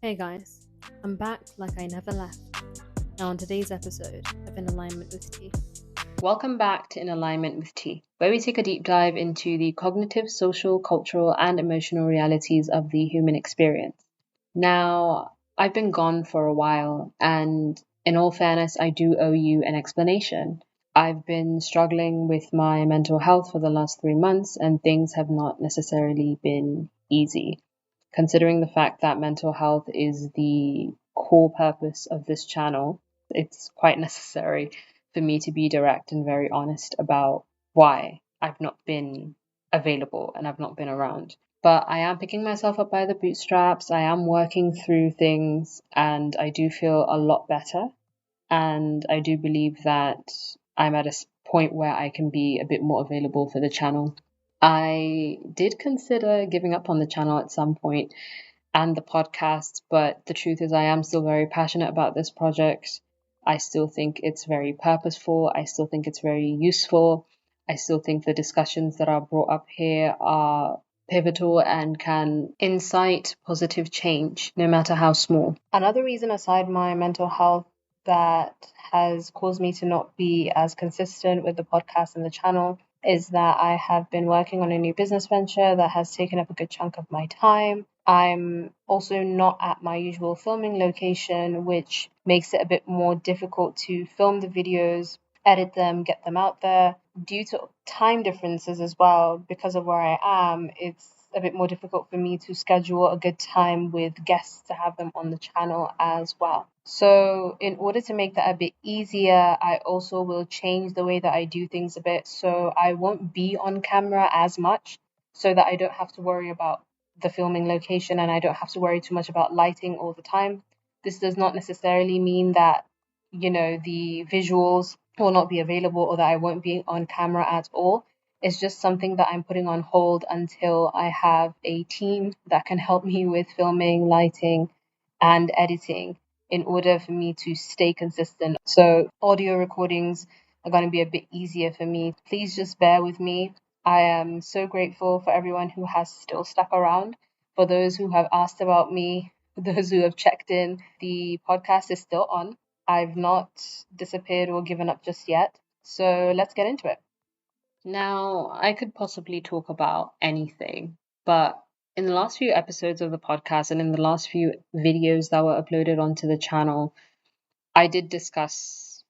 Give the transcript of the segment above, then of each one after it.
Hey guys, I'm back like I never left. Now, on today's episode of In Alignment with T. Welcome back to In Alignment with T, where we take a deep dive into the cognitive, social, cultural, and emotional realities of the human experience. Now, I've been gone for a while, and in all fairness, I do owe you an explanation. I've been struggling with my mental health for the last 3 months, and things have not necessarily been easy. Considering the fact that mental health is the core purpose of this channel, it's quite necessary for me to be direct and very honest about why I've not been available and I've not been around. But I am picking myself up by the bootstraps. I am working through things and I do feel a lot better. And I do believe that I'm at a point where I can be a bit more available for the channel. I did consider giving up on the channel at some point and the podcast, but the truth is, I am still very passionate about this project. I still think it's very purposeful. I still think it's very useful. I still think the discussions that are brought up here are pivotal and can incite positive change, no matter how small. Another reason, aside my mental health, that has caused me to not be as consistent with the podcast and the channel is that I have been working on a new business venture that has taken up a good chunk of my time. I'm also not at my usual filming location, which makes it a bit more difficult to film the videos, edit them, get them out there. Due to time differences as well, because of where I am, it's a bit more difficult for me to schedule a good time with guests to have them on the channel as well. So, in order to make that a bit easier, I also will change the way that I do things a bit. So, I won't be on camera as much so that I don't have to worry about the filming location and I don't have to worry too much about lighting all the time. This does not necessarily mean that, the visuals will not be available or that I won't be on camera at all. It's just something that I'm putting on hold until I have a team that can help me with filming, lighting, and editing in order for me to stay consistent. So, audio recordings are going to be a bit easier for me. Please just bear with me. I am so grateful for everyone who has still stuck around, for those who have asked about me, for those who have checked in. The podcast is still on. I've not disappeared or given up just yet. So let's get into it. Now, I could possibly talk about anything, but in the last few episodes of the podcast and in the last few videos that were uploaded onto the channel, I did discuss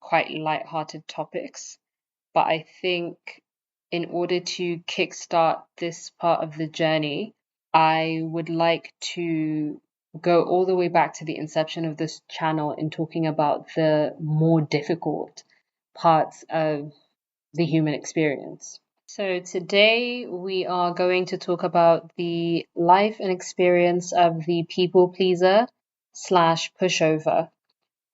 quite light-hearted topics. But I think in order to kickstart this part of the journey, I would like to go all the way back to the inception of this channel in talking about the more difficult parts of the human experience. So today we are going to talk about the life and experience of the people pleaser slash pushover,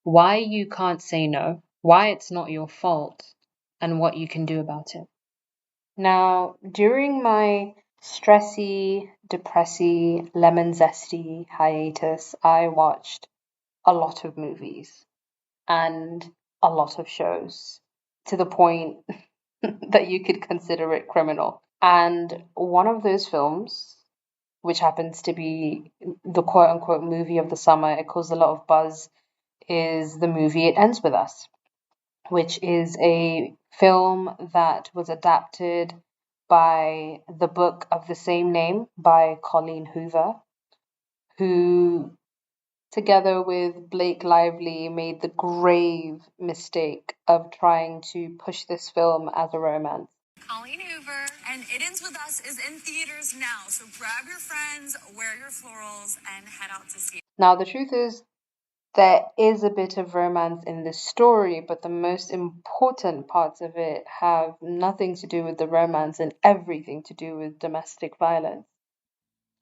why you can't say no, why it's not your fault, and what you can do about it. Now, during my stressy, depressy, lemon zesty hiatus, I watched a lot of movies and a lot of shows to the point that you could consider it criminal. And one of those films, which happens to be the quote unquote movie of the summer, it caused a lot of buzz, is the movie It Ends With Us, which is a film that was adapted by the book of the same name by Colleen Hoover, who, together with Blake Lively, made the grave mistake of trying to push this film as a romance. Colleen Hoover, and It Ends With Us is in theaters now, so grab your friends, wear your florals, and head out to see it. Now, the truth is, there is a bit of romance in this story, but the most important parts of it have nothing to do with the romance and everything to do with domestic violence.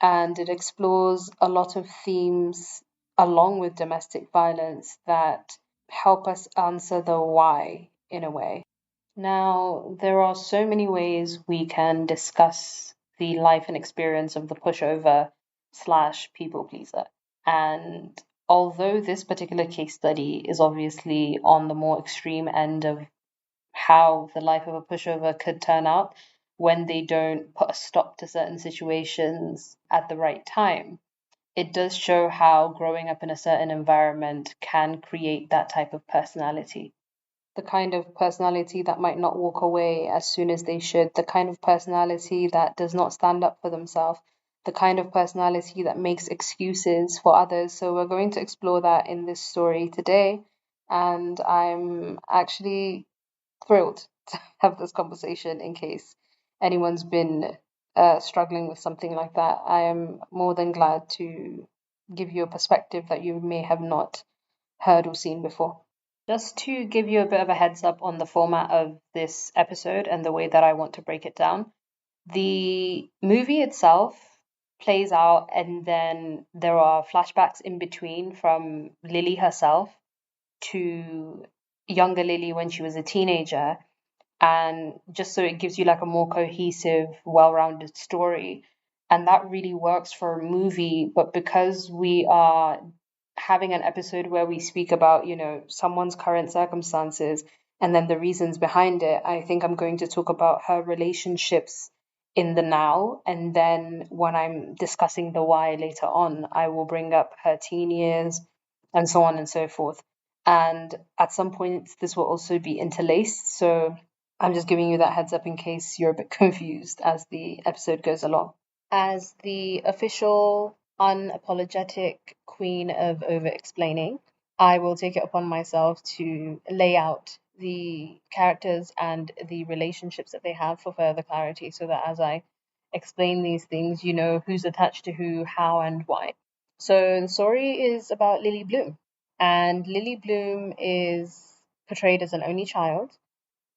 And it explores a lot of themes along with domestic violence that help us answer the why in a way. Now, there are so many ways we can discuss the life and experience of the pushover slash people pleaser. And although this particular case study is obviously on the more extreme end of how the life of a pushover could turn out when they don't put a stop to certain situations at the right time, it does show how growing up in a certain environment can create that type of personality. The kind of personality that might not walk away as soon as they should, the kind of personality that does not stand up for themselves, the kind of personality that makes excuses for others. So, we're going to explore that in this story today. And I'm actually thrilled to have this conversation in case anyone's been struggling with something like that. I am more than glad to give you a perspective that you may have not heard or seen before. Just to give you a bit of a heads up on the format of this episode and the way that I want to break it down, the movie itself plays out, and then there are flashbacks in between from Lily herself to younger Lily when she was a teenager, and just so it gives you like a more cohesive, well-rounded story. And that really works for a movie. But because we are having an episode where we speak about, someone's current circumstances and then the reasons behind it, I think I'm going to talk about her relationships in the now. And then when I'm discussing the why later on, I will bring up her teen years and so on and so forth. And at some point, this will also be interlaced. So I'm just giving you that heads up in case you're a bit confused as the episode goes along. As the official, unapologetic queen of over explaining, I will take it upon myself to lay out the characters and the relationships that they have for further clarity so that as I explain these things, you know who's attached to who, how, and why. So the story is about Lily Bloom. And Lily Bloom is portrayed as an only child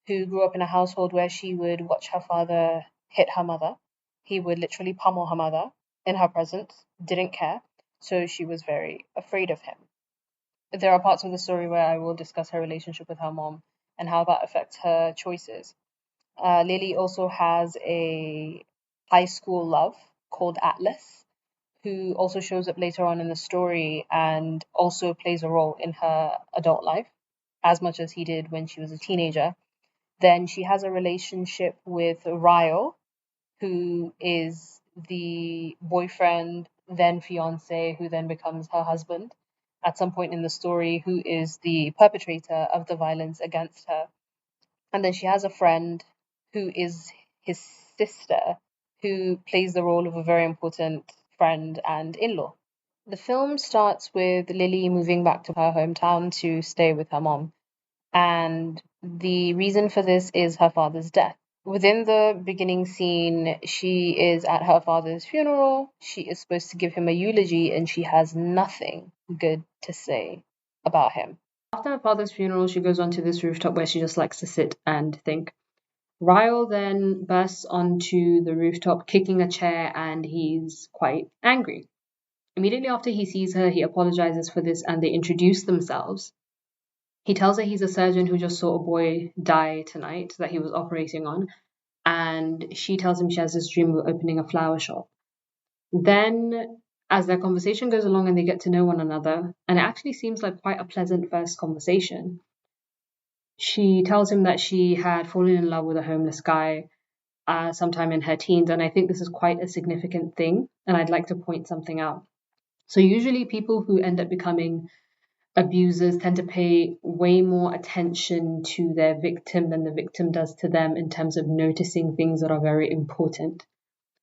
who grew up in a household where she would watch her father hit her mother. He would literally pummel her mother in her presence, didn't care, so she was very afraid of him. There are parts of the story where I will discuss her relationship with her mom and how that affects her choices. Lily also has a high school love called Atlas, who also shows up later on in the story and also plays a role in her adult life, as much as he did when she was a teenager. Then she has a relationship with Ryle, who is the boyfriend, then fiance, who then becomes her husband at some point in the story, who is the perpetrator of the violence against her. And then she has a friend who is his sister, who plays the role of a very important friend and in law. The film starts with Lily moving back to her hometown to stay with her mom. And the reason for this is her father's death. Within the beginning scene, she is at her father's funeral. She is supposed to give him a eulogy, and she has nothing good to say about him. After her father's funeral, she goes onto this rooftop where she just likes to sit and think. Ryle then bursts onto the rooftop, kicking a chair, and he's quite angry. Immediately after he sees her, he apologizes for this, and they introduce themselves. He tells her he's a surgeon who just saw a boy die tonight that he was operating on, and she tells him she has this dream of opening a flower shop. Then, as their conversation goes along and they get to know one another, and it actually seems like quite a pleasant first conversation, she tells him that she had fallen in love with a homeless guy sometime in her teens, and I think this is quite a significant thing, and I'd like to point something out. So usually people who end up becoming abusers tend to pay way more attention to their victim than the victim does to them in terms of noticing things that are very important.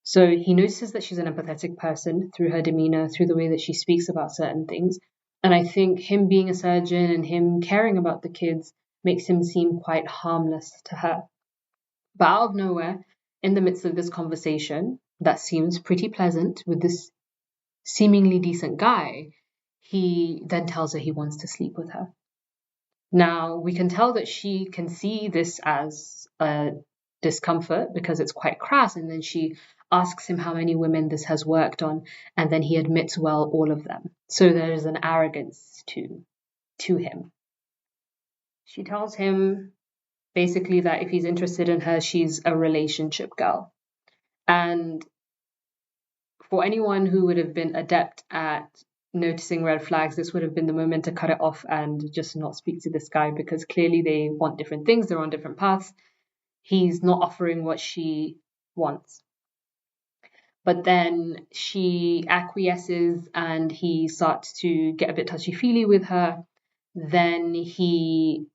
So he notices that she's an empathetic person through her demeanor, through the way that she speaks about certain things. And I think him being a surgeon and him caring about the kids makes him seem quite harmless to her. But out of nowhere, in the midst of this conversation that seems pretty pleasant with this seemingly decent guy, he then tells her he wants to sleep with her. Now, we can tell that she can see this as a discomfort because it's quite crass, and then she asks him how many women this has worked on, and then he admits, well, all of them. So there is an arrogance to him. She tells him basically that if he's interested in her, she's a relationship girl. And for anyone who would have been adept at noticing red flags, this would have been the moment to cut it off and just not speak to this guy, because clearly they want different things, they're on different paths. He's not offering what she wants. But then she acquiesces and he starts to get a bit touchy-feely with her. Then he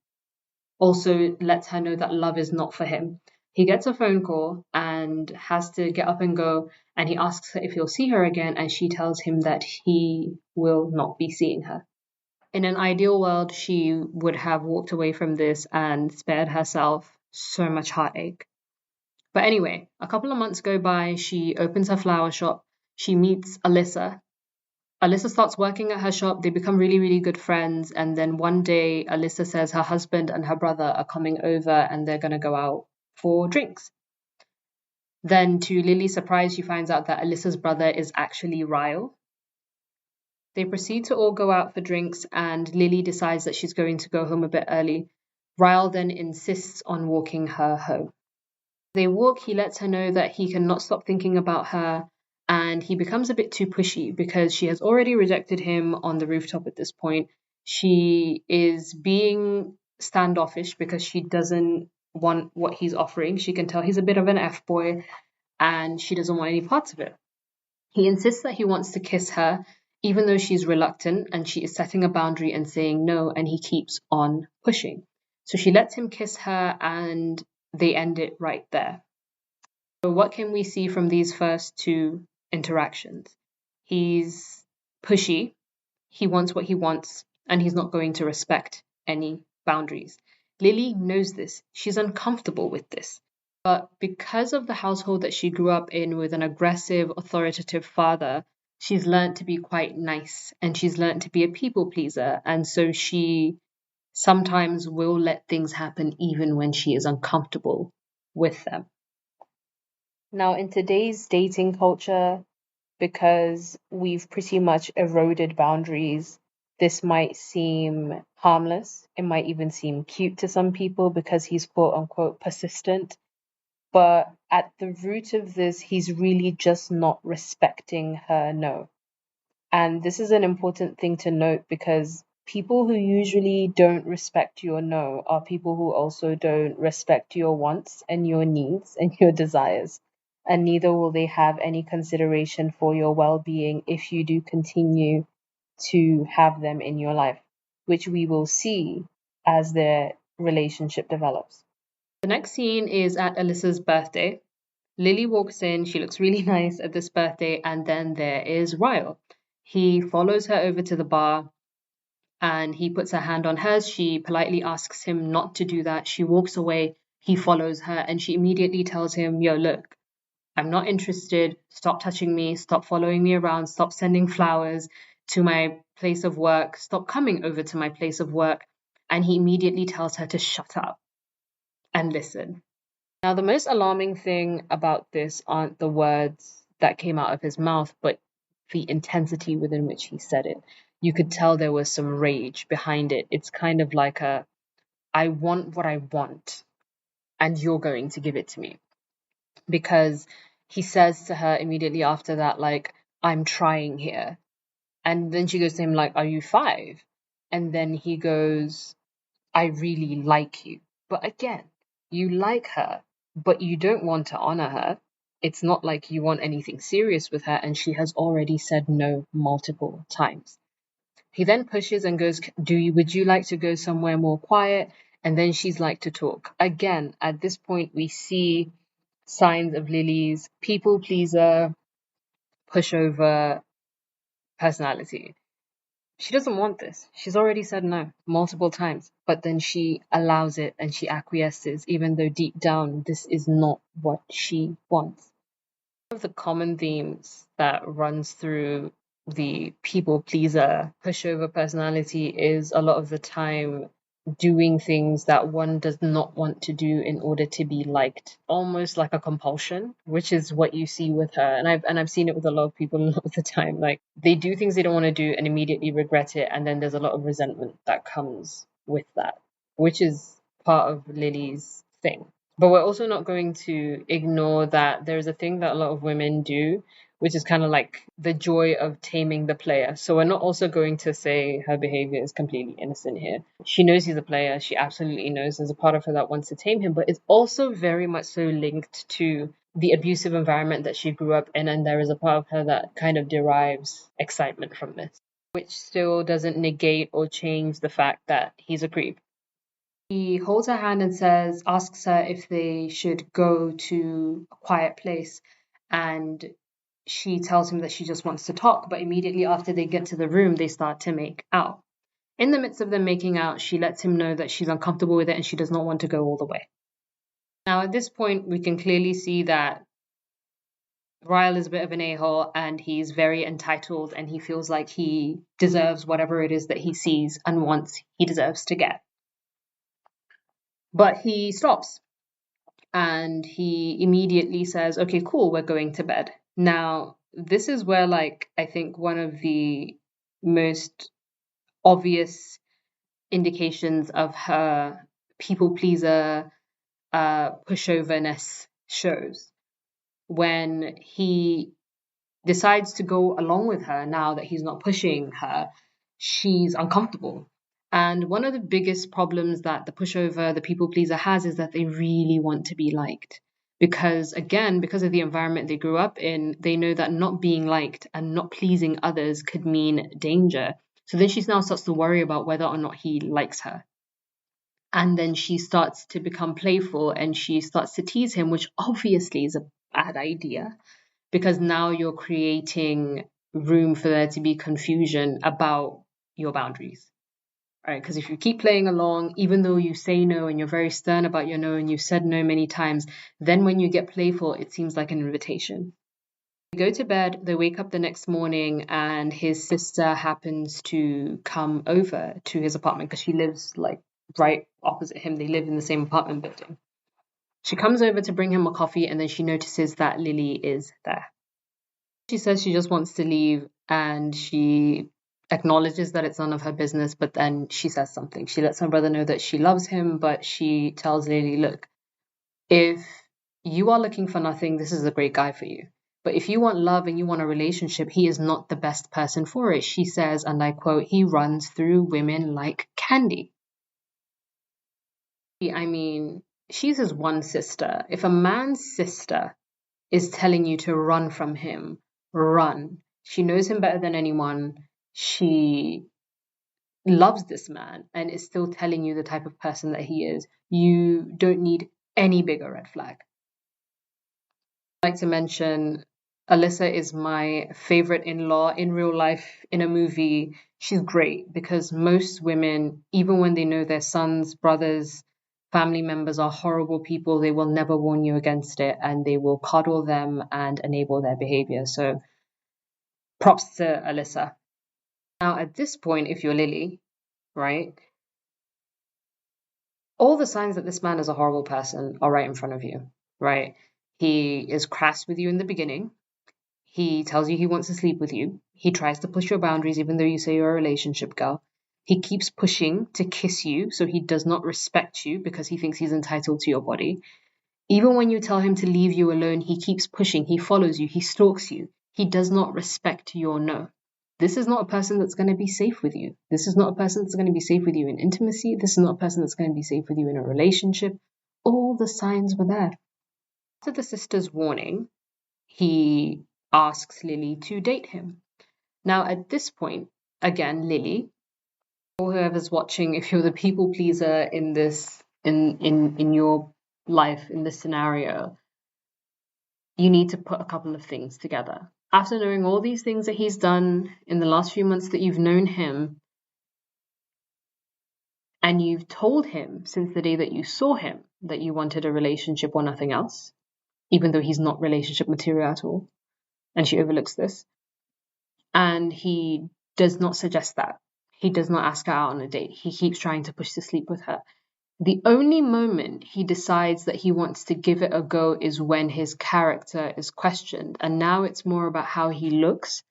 also lets her know that love is not for him. He gets a phone call and has to get up and go, and he asks her if he'll see her again, and she tells him that he will not be seeing her. In an ideal world, she would have walked away from this and spared herself so much heartache. But anyway, a couple of months go by, she opens her flower shop, she meets Alyssa. Alyssa starts working at her shop, they become really, really good friends, and then one day Alyssa says her husband and her brother are coming over and they're going to go out for drinks. Then to Lily's surprise, she finds out that Alyssa's brother is actually Ryle. They proceed to all go out for drinks and Lily decides that she's going to go home a bit early. Ryle then insists on walking her home. They walk, he lets her know that he cannot stop thinking about her, and he becomes a bit too pushy because she has already rejected him on the rooftop at this point. She is being standoffish because she doesn't want what he's offering. She can tell he's a bit of an F-boy and she doesn't want any parts of it. He insists that he wants to kiss her, even though she's reluctant and she is setting a boundary and saying no, and he keeps on pushing. So she lets him kiss her and they end it right there. So what can we see from these first two interactions? He's pushy, he wants what he wants, and he's not going to respect any boundaries. Lily knows this. She's uncomfortable with this. But because of the household that she grew up in with an aggressive, authoritative father, she's learned to be quite nice and she's learned to be a people pleaser. And so she sometimes will let things happen even when she is uncomfortable with them. Now, in today's dating culture, because we've pretty much eroded boundaries, this might seem harmless. It might even seem cute to some people because he's quote unquote persistent. But at the root of this, he's really just not respecting her no. And this is an important thing to note because people who usually don't respect your no are people who also don't respect your wants and your needs and your desires. And neither will they have any consideration for your well being if you do continue to have them in your life, which we will see as their relationship develops. The next scene is at Alyssa's birthday. Lily walks in, she looks really nice at this birthday, and then there is Ryle. He follows her over to the bar and he puts her hand on hers. She politely asks him not to do that. She walks away, he follows her, and she immediately tells him, yo, look, I'm not interested. Stop touching me. Stop following me around. Stop sending flowers to my place of work. Stop coming over to my place of work. And he immediately tells her to shut up and listen. Now, the most alarming thing about this aren't the words that came out of his mouth, but the intensity within which he said it. You could tell there was some rage behind it. It's kind of like I want what I want, and you're going to give it to me. Because he says to her immediately after that, like, I'm trying here. And then she goes to him, like, are you 5? And then he goes, I really like you. But again, you like her, but you don't want to honor her. It's not like you want anything serious with her, and she has already said no multiple times. He then pushes and goes, would you like to go somewhere more quiet? And then she's like to talk. Again, at this point, we see signs of Lily's people pleaser, pushover personality. She doesn't want this. She's already said no multiple times, but then she allows it and she acquiesces, even though deep down this is not what she wants. One of the common themes that runs through the people pleaser pushover personality is a lot of the time doing things that one does not want to do in order to be liked, almost like a compulsion, which is what you see with her. And I've seen it with a lot of people a lot of the time. Like, they do things they don't want to do and immediately regret it, and then there's a lot of resentment that comes with that, which is part of Lily's thing. But we're also not going to ignore that there's a thing that a lot of women do, which is kind of like the joy of taming the player. So we're not also going to say her behavior is completely innocent here. She knows he's a player. She absolutely knows there's a part of her that wants to tame him, but it's also very much so linked to the abusive environment that she grew up in, and there is a part of her that kind of derives excitement from this, which still doesn't negate or change the fact that he's a creep. He holds her hand and asks her if they should go to a quiet place, and she tells him that she just wants to talk, but immediately after they get to the room, they start to make out. In the midst of them making out, she lets him know that she's uncomfortable with it and she does not want to go all the way. Now, at this point, we can clearly see that Ryle is a bit of an a-hole and he's very entitled and he feels like he deserves whatever it is that he sees and wants he deserves to get. But he stops and he immediately says, okay, cool, we're going to bed. Now, this is where, like, I think one of the most obvious indications of her people pleaser pushoverness shows. When he decides to go along with her now that he's not pushing her, she's uncomfortable. And one of the biggest problems that the pushover, the people pleaser has is that they really want to be liked. Because again, because of the environment they grew up in, they know that not being liked and not pleasing others could mean danger. So then she now starts to worry about whether or not he likes her. And then she starts to become playful and she starts to tease him, which obviously is a bad idea, because now you're creating room for there to be confusion about your boundaries. Right? Because if you keep playing along, even though you say no and you're very stern about your no and you've said no many times, then when you get playful, it seems like an invitation. They go to bed, they wake up the next morning, and his sister happens to come over to his apartment because she lives like right opposite him. They live in the same apartment building. She comes over to bring him a coffee, and then she notices that Lilly is there. She says she just wants to leave, and she acknowledges that it's none of her business, but then she says something. She lets her brother know that she loves him, but she tells Lilly, look, if you are looking for nothing, this is a great guy for you. But if you want love and you want a relationship, he is not the best person for it. She says, and I quote, he runs through women like candy. I mean, she's his one sister. If a man's sister is telling you to run from him, run. She knows him better than anyone. She loves this man and is still telling you the type of person that he is. You don't need any bigger red flag. I'd like to mention Alyssa is my favorite in-law in real life. In a movie, she's great because most women, even when they know their sons, brothers, family members are horrible people, they will never warn you against it and they will coddle them and enable their behavior. So props to Alyssa. Now, at this point, if you're Lilly, right, all the signs that this man is a horrible person are right in front of you, right? He is crass with you in the beginning. He tells you he wants to sleep with you. He tries to push your boundaries even though you say you're a relationship girl. He keeps pushing to kiss you, so he does not respect you because he thinks he's entitled to your body. Even when you tell him to leave you alone, he keeps pushing. He follows you. He stalks you. He does not respect your no. This is not a person that's going to be safe with you. This is not a person that's going to be safe with you in intimacy. This is not a person that's going to be safe with you in a relationship. All the signs were there. After the sister's warning, he asks Lilly to date him. Now, at this point, again, Lilly, or whoever's watching, if you're the people pleaser in this, in your life, in this scenario, you need to put a couple of things together. After knowing all these things that he's done in the last few months that you've known him, and you've told him since the day that you saw him that you wanted a relationship or nothing else, even though he's not relationship material at all, and she overlooks this, and he does not suggest that. He does not ask her out on a date. He keeps trying to push to sleep with her. The only moment he decides that he wants to give it a go is when his character is questioned. And now it's more about how he looks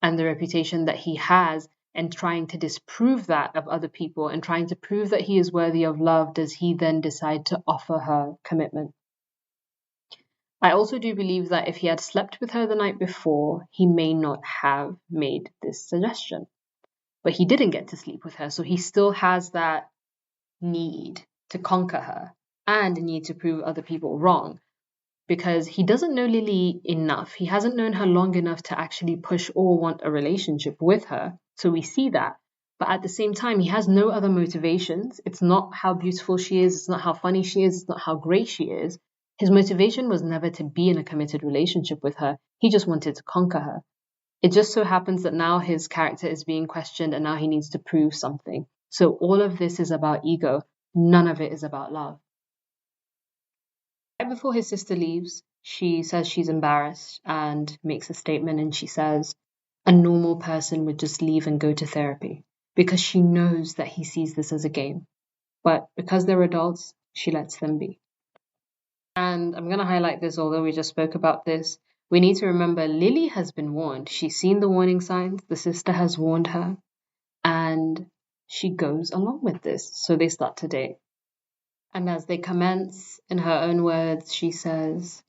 and the reputation that he has, and trying to disprove that of other people and trying to prove that he is worthy of love. Does he then decide to offer her commitment? I also do believe that if he had slept with her the night before, he may not have made this suggestion. But he didn't get to sleep with her, so he still has that need to conquer her and a need to prove other people wrong. because he doesn't know Lilly enough. He hasn't known her long enough to actually push or want a relationship with her. So we see that. But at the same time, he has no other motivations. It's not how beautiful she is. It's not how funny she is. It's not how great she is. His motivation was never to be in a committed relationship with her. He just wanted to conquer her. It just so happens that now his character is being questioned and now he needs to prove something. So all of this is about ego. None of it is about love. Right before his sister leaves, she says she's embarrassed and makes a statement, and she says a normal person would just leave and go to therapy because she knows that he sees this as a game. But because they're adults, she lets them be. And I'm going to highlight this, although we just spoke about this. We need to remember Lilly has been warned. She's seen the warning signs. The sister has warned her. And she goes along with this. So they start to date. And as they commence, in her own words, she says,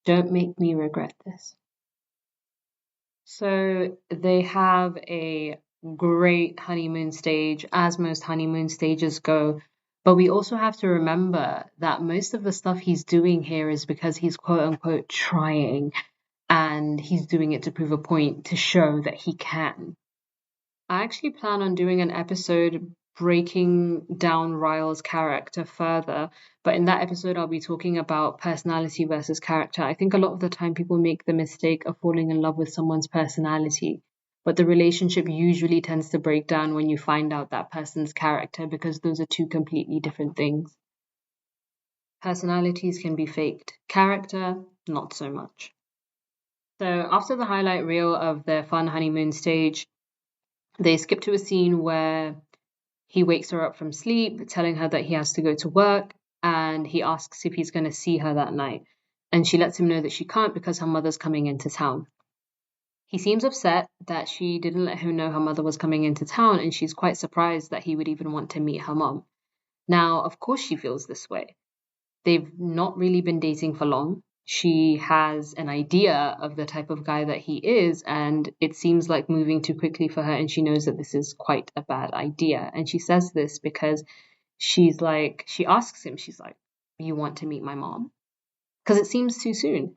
"Don't make me regret this." So they have a great honeymoon stage, as most honeymoon stages go. But we also have to remember that most of the stuff he's doing here is because he's quote unquote trying, and he's doing it to prove a point, to show that he can. I actually plan on doing an episode breaking down Ryle's character further, but in that episode I'll be talking about personality versus character. I think a lot of the time people make the mistake of falling in love with someone's personality, but the relationship usually tends to break down when you find out that person's character, because those are two completely different things. Personalities can be faked. Character, not so much. So after the highlight reel of their fun honeymoon stage, they skip to a scene where he wakes her up from sleep, telling her that he has to go to work, and he asks if he's going to see her that night. And she lets him know that she can't because her mother's coming into town. He seems upset that she didn't let him know her mother was coming into town, and she's quite surprised that he would even want to meet her mom. Now, of course she feels this way. They've not really been dating for long. She has an idea of the type of guy that he is, and it seems like moving too quickly for her, and she knows that this is quite a bad idea. And she says this because she asks him, she's like, "You want to meet my mom?" Because it seems too soon.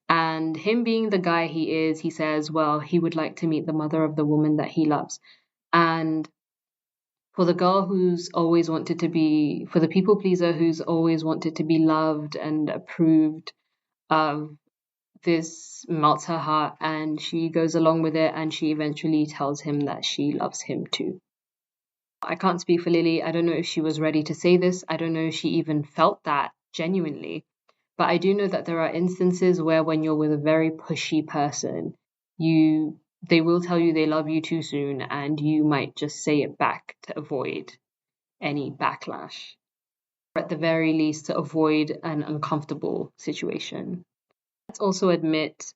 And him being the guy he is, he says, well, he would like to meet the mother of the woman that he loves. And for the girl who's always wanted to be, for the people pleaser who's always wanted to be loved and approved, this melts her heart, and she goes along with it, and she eventually tells him that she loves him too. I can't speak for Lilly. I don't know if she was ready to say this. I don't know if she even felt that genuinely. But I do know that there are instances where when you're with a very pushy person, they will tell you they love you too soon, and you might just say it back to avoid any backlash, or at the very least to avoid an uncomfortable situation. Let's also admit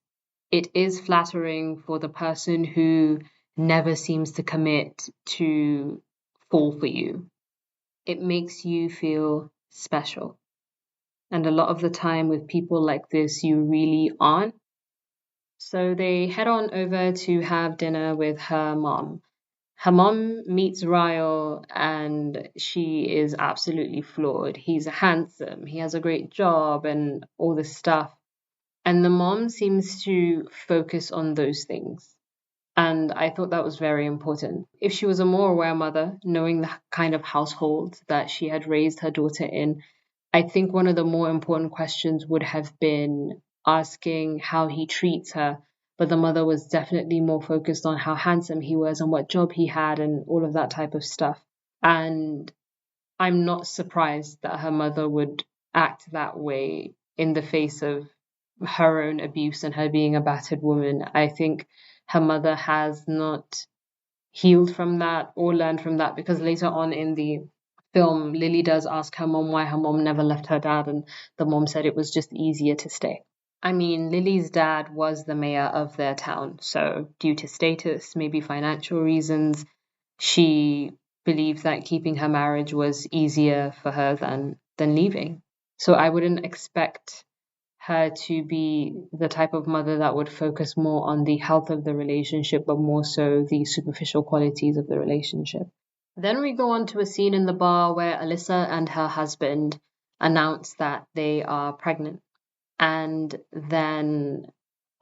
it is flattering for the person who never seems to commit to fall for you. It makes you feel special. And a lot of the time with people like this, you really aren't. So they head on over to have dinner with her mom. Her mom meets Ryle, and she is absolutely floored. He's handsome, he has a great job, and all this stuff. And the mom seems to focus on those things. And I thought that was very important. If she was a more aware mother, knowing the kind of household that she had raised her daughter in, I think one of the more important questions would have been asking how he treats her. But the mother was definitely more focused on how handsome he was and what job he had and all of that type of stuff. And I'm not surprised that her mother would act that way in the face of her own abuse and her being a battered woman. I think her mother has not healed from that or learned from that, because later on in the film, Lilly does ask her mom why her mom never left her dad, and the mom said it was just easier to stay. I mean, Lily's dad was the mayor of their town, so due to status, maybe financial reasons, she believed that keeping her marriage was easier for her than leaving. So I wouldn't expect her to be the type of mother that would focus more on the health of the relationship, but more so the superficial qualities of the relationship. Then we go on to a scene in the bar where Alyssa and her husband announce that they are pregnant. And then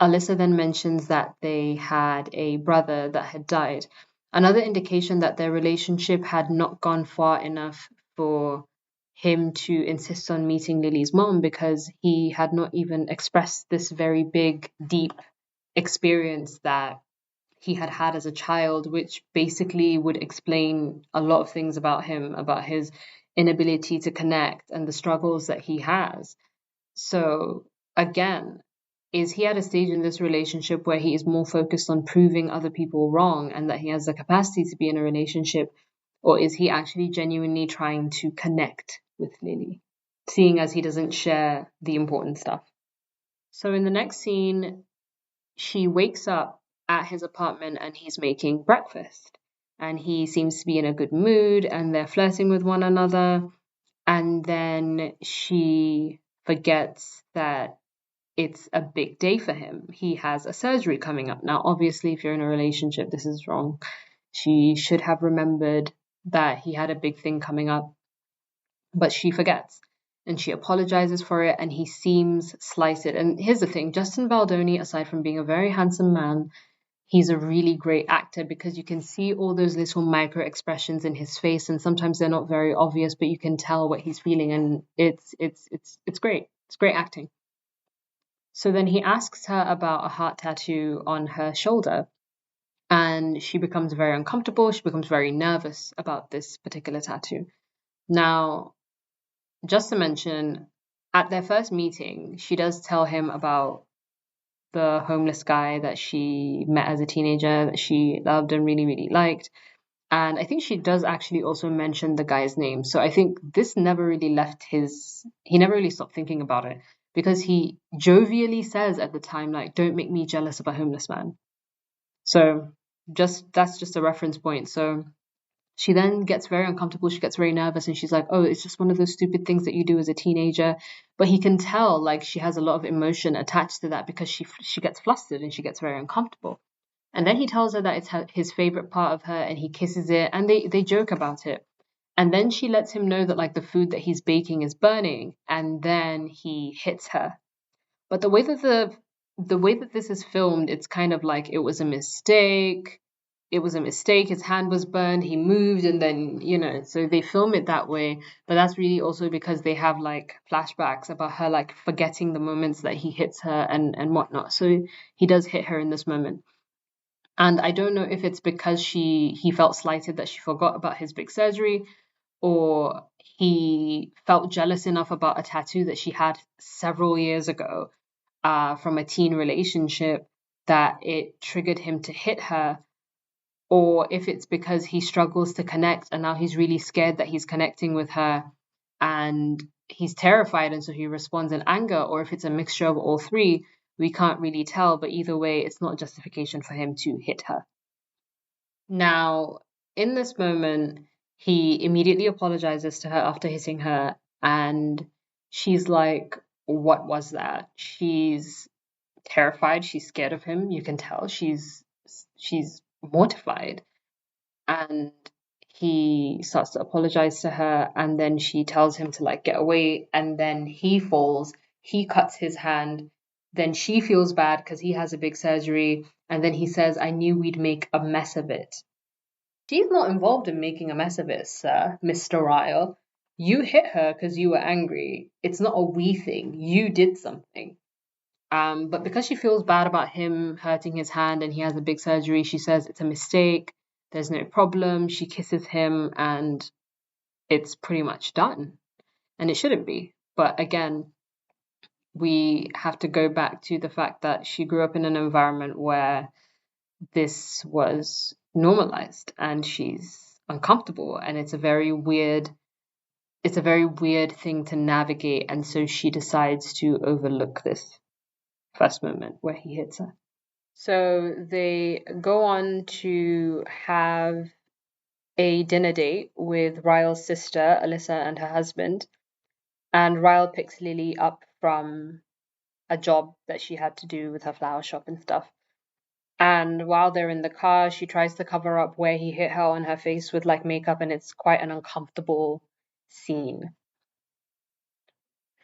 Alyssa then mentions that they had a brother that had died. Another indication that their relationship had not gone far enough for him to insist on meeting Lily's mom, because he had not even expressed this very big, deep experience that he had had as a child, which basically would explain a lot of things about him, about his inability to connect and the struggles that he has. So, again, is he at a stage in this relationship where he is more focused on proving other people wrong and that he has the capacity to be in a relationship, or is he actually genuinely trying to connect with Lily, seeing as he doesn't share the important stuff? So, in the next scene, she wakes up at his apartment and he's making breakfast. And he seems to be in a good mood and they're flirting with one another. And then she forgets that it's a big day for him. He has a surgery coming up. Now, obviously, if you're in a relationship, this is wrong. She should have remembered that he had a big thing coming up, but she forgets. And she apologizes for it, and he seems slighted. And here's the thing, Justin Baldoni, aside from being a very handsome man, he's a really great actor, because you can see all those little micro expressions in his face, and sometimes they're not very obvious, but you can tell what he's feeling, and it's great. It's great acting. So then he asks her about a heart tattoo on her shoulder, and she becomes very uncomfortable. She becomes very nervous about this particular tattoo. Now, just to mention, at their first meeting, she does tell him about the homeless guy that she met as a teenager that she loved and really, really liked. And I think she does actually also mention the guy's name. So I think this never really he never really stopped thinking about it, because he jovially says at the time, like, don't make me jealous of a homeless man. So that's just a reference point. So she then gets very uncomfortable. She gets very nervous, and she's like, oh, it's just one of those stupid things that you do as a teenager. But he can tell, like, she has a lot of emotion attached to that, because she gets flustered and she gets very uncomfortable. And then he tells her that it's his favorite part of her, and he kisses it, and they joke about it. And then she lets him know that, like, the food that he's baking is burning, and then he hits her. But the way that this is filmed, it's kind of like it was a mistake. It was a mistake. His hand was burned. He moved, and then, so they film it that way. But that's really also because they have like flashbacks about her, like, forgetting the moments that he hits her and whatnot. So he does hit her in this moment. And I don't know if it's because he felt slighted that she forgot about his big surgery, or he felt jealous enough about a tattoo that she had several years ago, from a teen relationship, that it triggered him to hit her, or if it's because he struggles to connect and now he's really scared that he's connecting with her and he's terrified and so he responds in anger, or if it's a mixture of all three. We can't really tell, but either way, it's not justification for him to hit her. Now, in this moment, he immediately apologizes to her after hitting her, and she's like, what was that? She's terrified, she's scared of him. You can tell she's mortified. And he starts to apologize to her, and then she tells him to, like, get away, and then he falls, he cuts his hand, then she feels bad because he has a big surgery, and then he says, I knew we'd make a mess of it. She's not involved in making a mess of it, sir, Mr. Ryle. You hit her because you were angry. It's not a we thing. You did something. But because she feels bad about him hurting his hand and he has a big surgery, she says it's a mistake. There's no problem. She kisses him and it's pretty much done. And it shouldn't be. But again, we have to go back to the fact that she grew up in an environment where this was normalized and she's uncomfortable, and it's a very weird thing to navigate, and so she decides to overlook this first moment where he hits her. So they go on to have a dinner date with Ryle's sister, Alyssa, and her husband. And Ryle picks Lily up from a job that she had to do with her flower shop and stuff. And while they're in the car, she tries to cover up where he hit her on her face with, like, makeup, and it's quite an uncomfortable scene.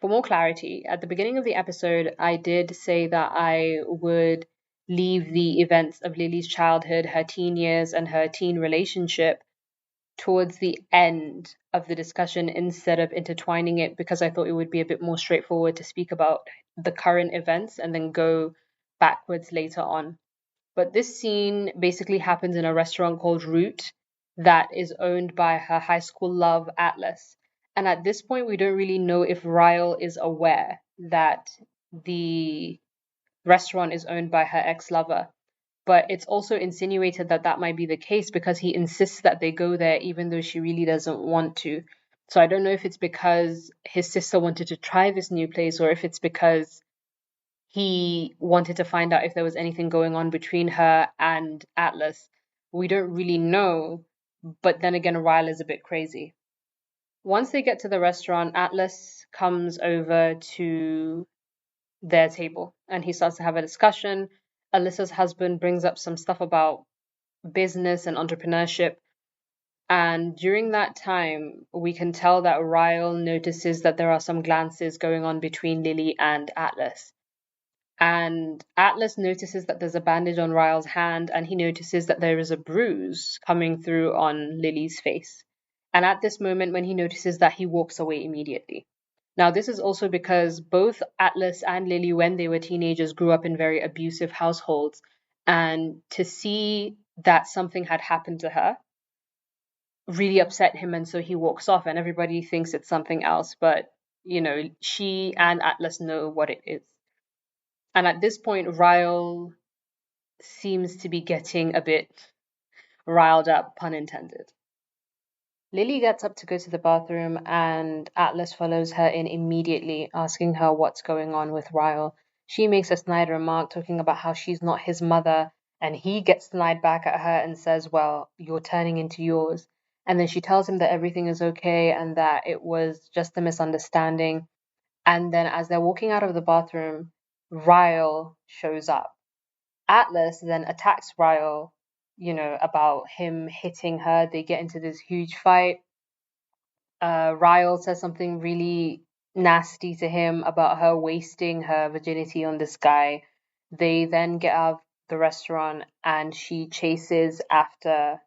For more clarity, at the beginning of the episode, I did say that I would leave the events of Lily's childhood, her teen years, and her teen relationship towards the end of the discussion instead of intertwining it, because I thought it would be a bit more straightforward to speak about the current events and then go backwards later on. But this scene basically happens in a restaurant called Root that is owned by her high school love, Atlas. And at this point, we don't really know if Ryle is aware that the restaurant is owned by her ex lover. But it's also insinuated that that might be the case because he insists that they go there even though she really doesn't want to. So I don't know if it's because his sister wanted to try this new place or if it's because he wanted to find out if there was anything going on between her and Atlas. We don't really know, but then again, Ryle is a bit crazy. Once they get to the restaurant, Atlas comes over to their table and he starts to have a discussion. Alyssa's husband brings up some stuff about business and entrepreneurship. And during that time, we can tell that Ryle notices that there are some glances going on between Lily and Atlas. And Atlas notices that there's a bandage on Ryle's hand, and he notices that there is a bruise coming through on Lily's face. And at this moment, when he notices that, he walks away immediately. Now, this is also because both Atlas and Lily, when they were teenagers, grew up in very abusive households. And to see that something had happened to her really upset him, and so he walks off, and everybody thinks it's something else. But, she and Atlas know what it is. And at this point, Ryle seems to be getting a bit riled up, pun intended. Lily gets up to go to the bathroom, and Atlas follows her in immediately, asking her what's going on with Ryle. She makes a snide remark talking about how she's not his mother, and he gets snide back at her and says, well, you're turning into yours. And then she tells him that everything is okay and that it was just a misunderstanding. And then as they're walking out of the bathroom, Ryle shows up. Atlas then attacks Ryle, about him hitting her. They get into this huge fight. Ryle says something really nasty to him about her wasting her virginity on this guy. They then get out of the restaurant and she chases after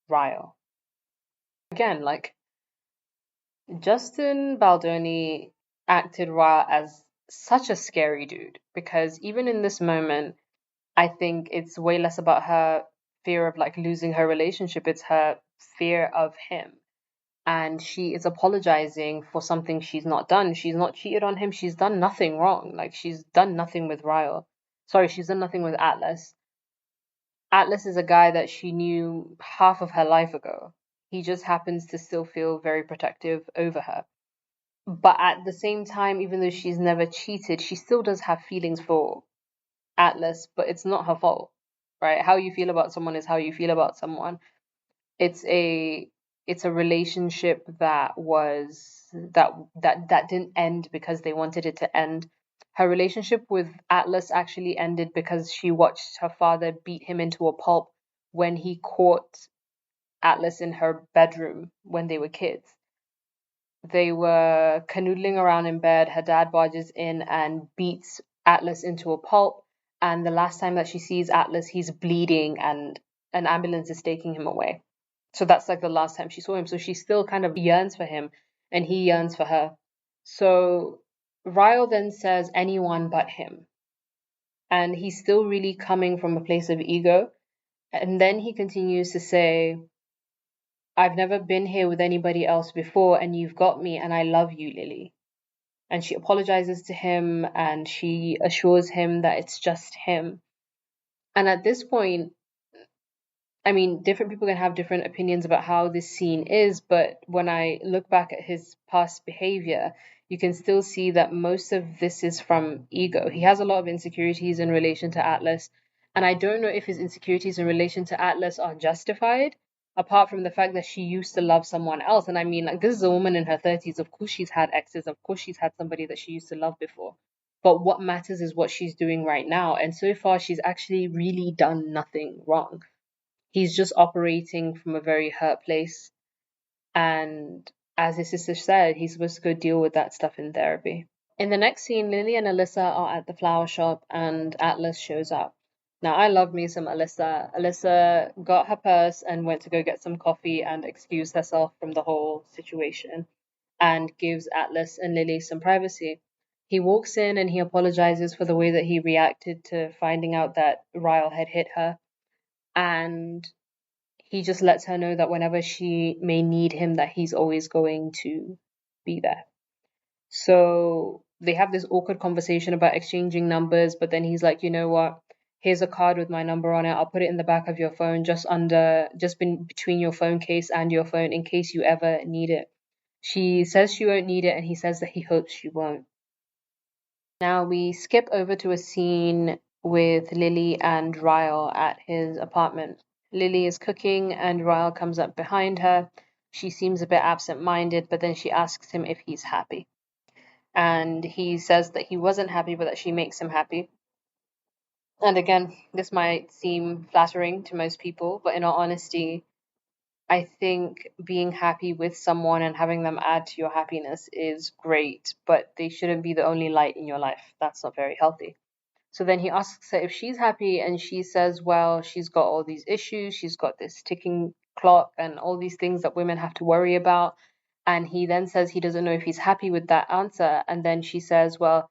Ryle. Again, Justin Baldoni acted Ryle as such a scary dude because even in this moment, I think it's way less about her fear of losing her relationship. It's her fear of him. And she is apologizing for something she's not done. She's not cheated on him. She's done nothing wrong. She's done nothing with Ryle. Sorry, she's done nothing with Atlas. Atlas is a guy that she knew half of her life ago. He just happens to still feel very protective over her. But at the same time, even though she's never cheated, she still does have feelings for Atlas, but it's not her fault, right? How you feel about someone is how you feel about someone. It's a relationship that didn't end because they wanted it to end. Her relationship with Atlas actually ended because she watched her father beat him into a pulp when he caught Atlas in her bedroom when they were kids. They were canoodling around in bed. Her dad barges in and beats Atlas into a pulp. And the last time that she sees Atlas, he's bleeding and an ambulance is taking him away. So that's the last time she saw him. So she still kind of yearns for him and he yearns for her. So Ryle then says anyone but him. And he's still really coming from a place of ego. And then he continues to say, I've never been here with anybody else before, and you've got me, and I love you, Lily. And she apologizes to him, and she assures him that it's just him. And at this point, different people can have different opinions about how this scene is, but when I look back at his past behavior, you can still see that most of this is from ego. He has a lot of insecurities in relation to Atlas, and I don't know if his insecurities in relation to Atlas are justified, apart from the fact that she used to love someone else. And this is a woman in her 30s. Of course she's had exes. Of course she's had somebody that she used to love before. But what matters is what she's doing right now. And so far, she's actually really done nothing wrong. He's just operating from a very hurt place. And as his sister said, he's supposed to go deal with that stuff in therapy. In the next scene, Lily and Alyssa are at the flower shop and Atlas shows up. Now, I love me some Alyssa. Alyssa got her purse and went to go get some coffee and excused herself from the whole situation and gives Atlas and Lily some privacy. He walks in and he apologizes for the way that he reacted to finding out that Ryle had hit her. And he just lets her know that whenever she may need him, that he's always going to be there. So they have this awkward conversation about exchanging numbers, but then he's like, you know what? Here's a card with my number on it. I'll put it in the back of your phone, just between your phone case and your phone in case you ever need it. She says she won't need it, and he says that he hopes she won't. Now we skip over to a scene with Lily and Ryle at his apartment. Lily is cooking, and Ryle comes up behind her. She seems a bit absent-minded, but then she asks him if he's happy. And he says that he wasn't happy, but that she makes him happy. And again, this might seem flattering to most people, but in all honesty, I think being happy with someone and having them add to your happiness is great, but they shouldn't be the only light in your life. That's not very healthy. So then he asks her if she's happy, and she says, well, she's got all these issues, she's got this ticking clock and all these things that women have to worry about. And he then says he doesn't know if he's happy with that answer. And then she says, well,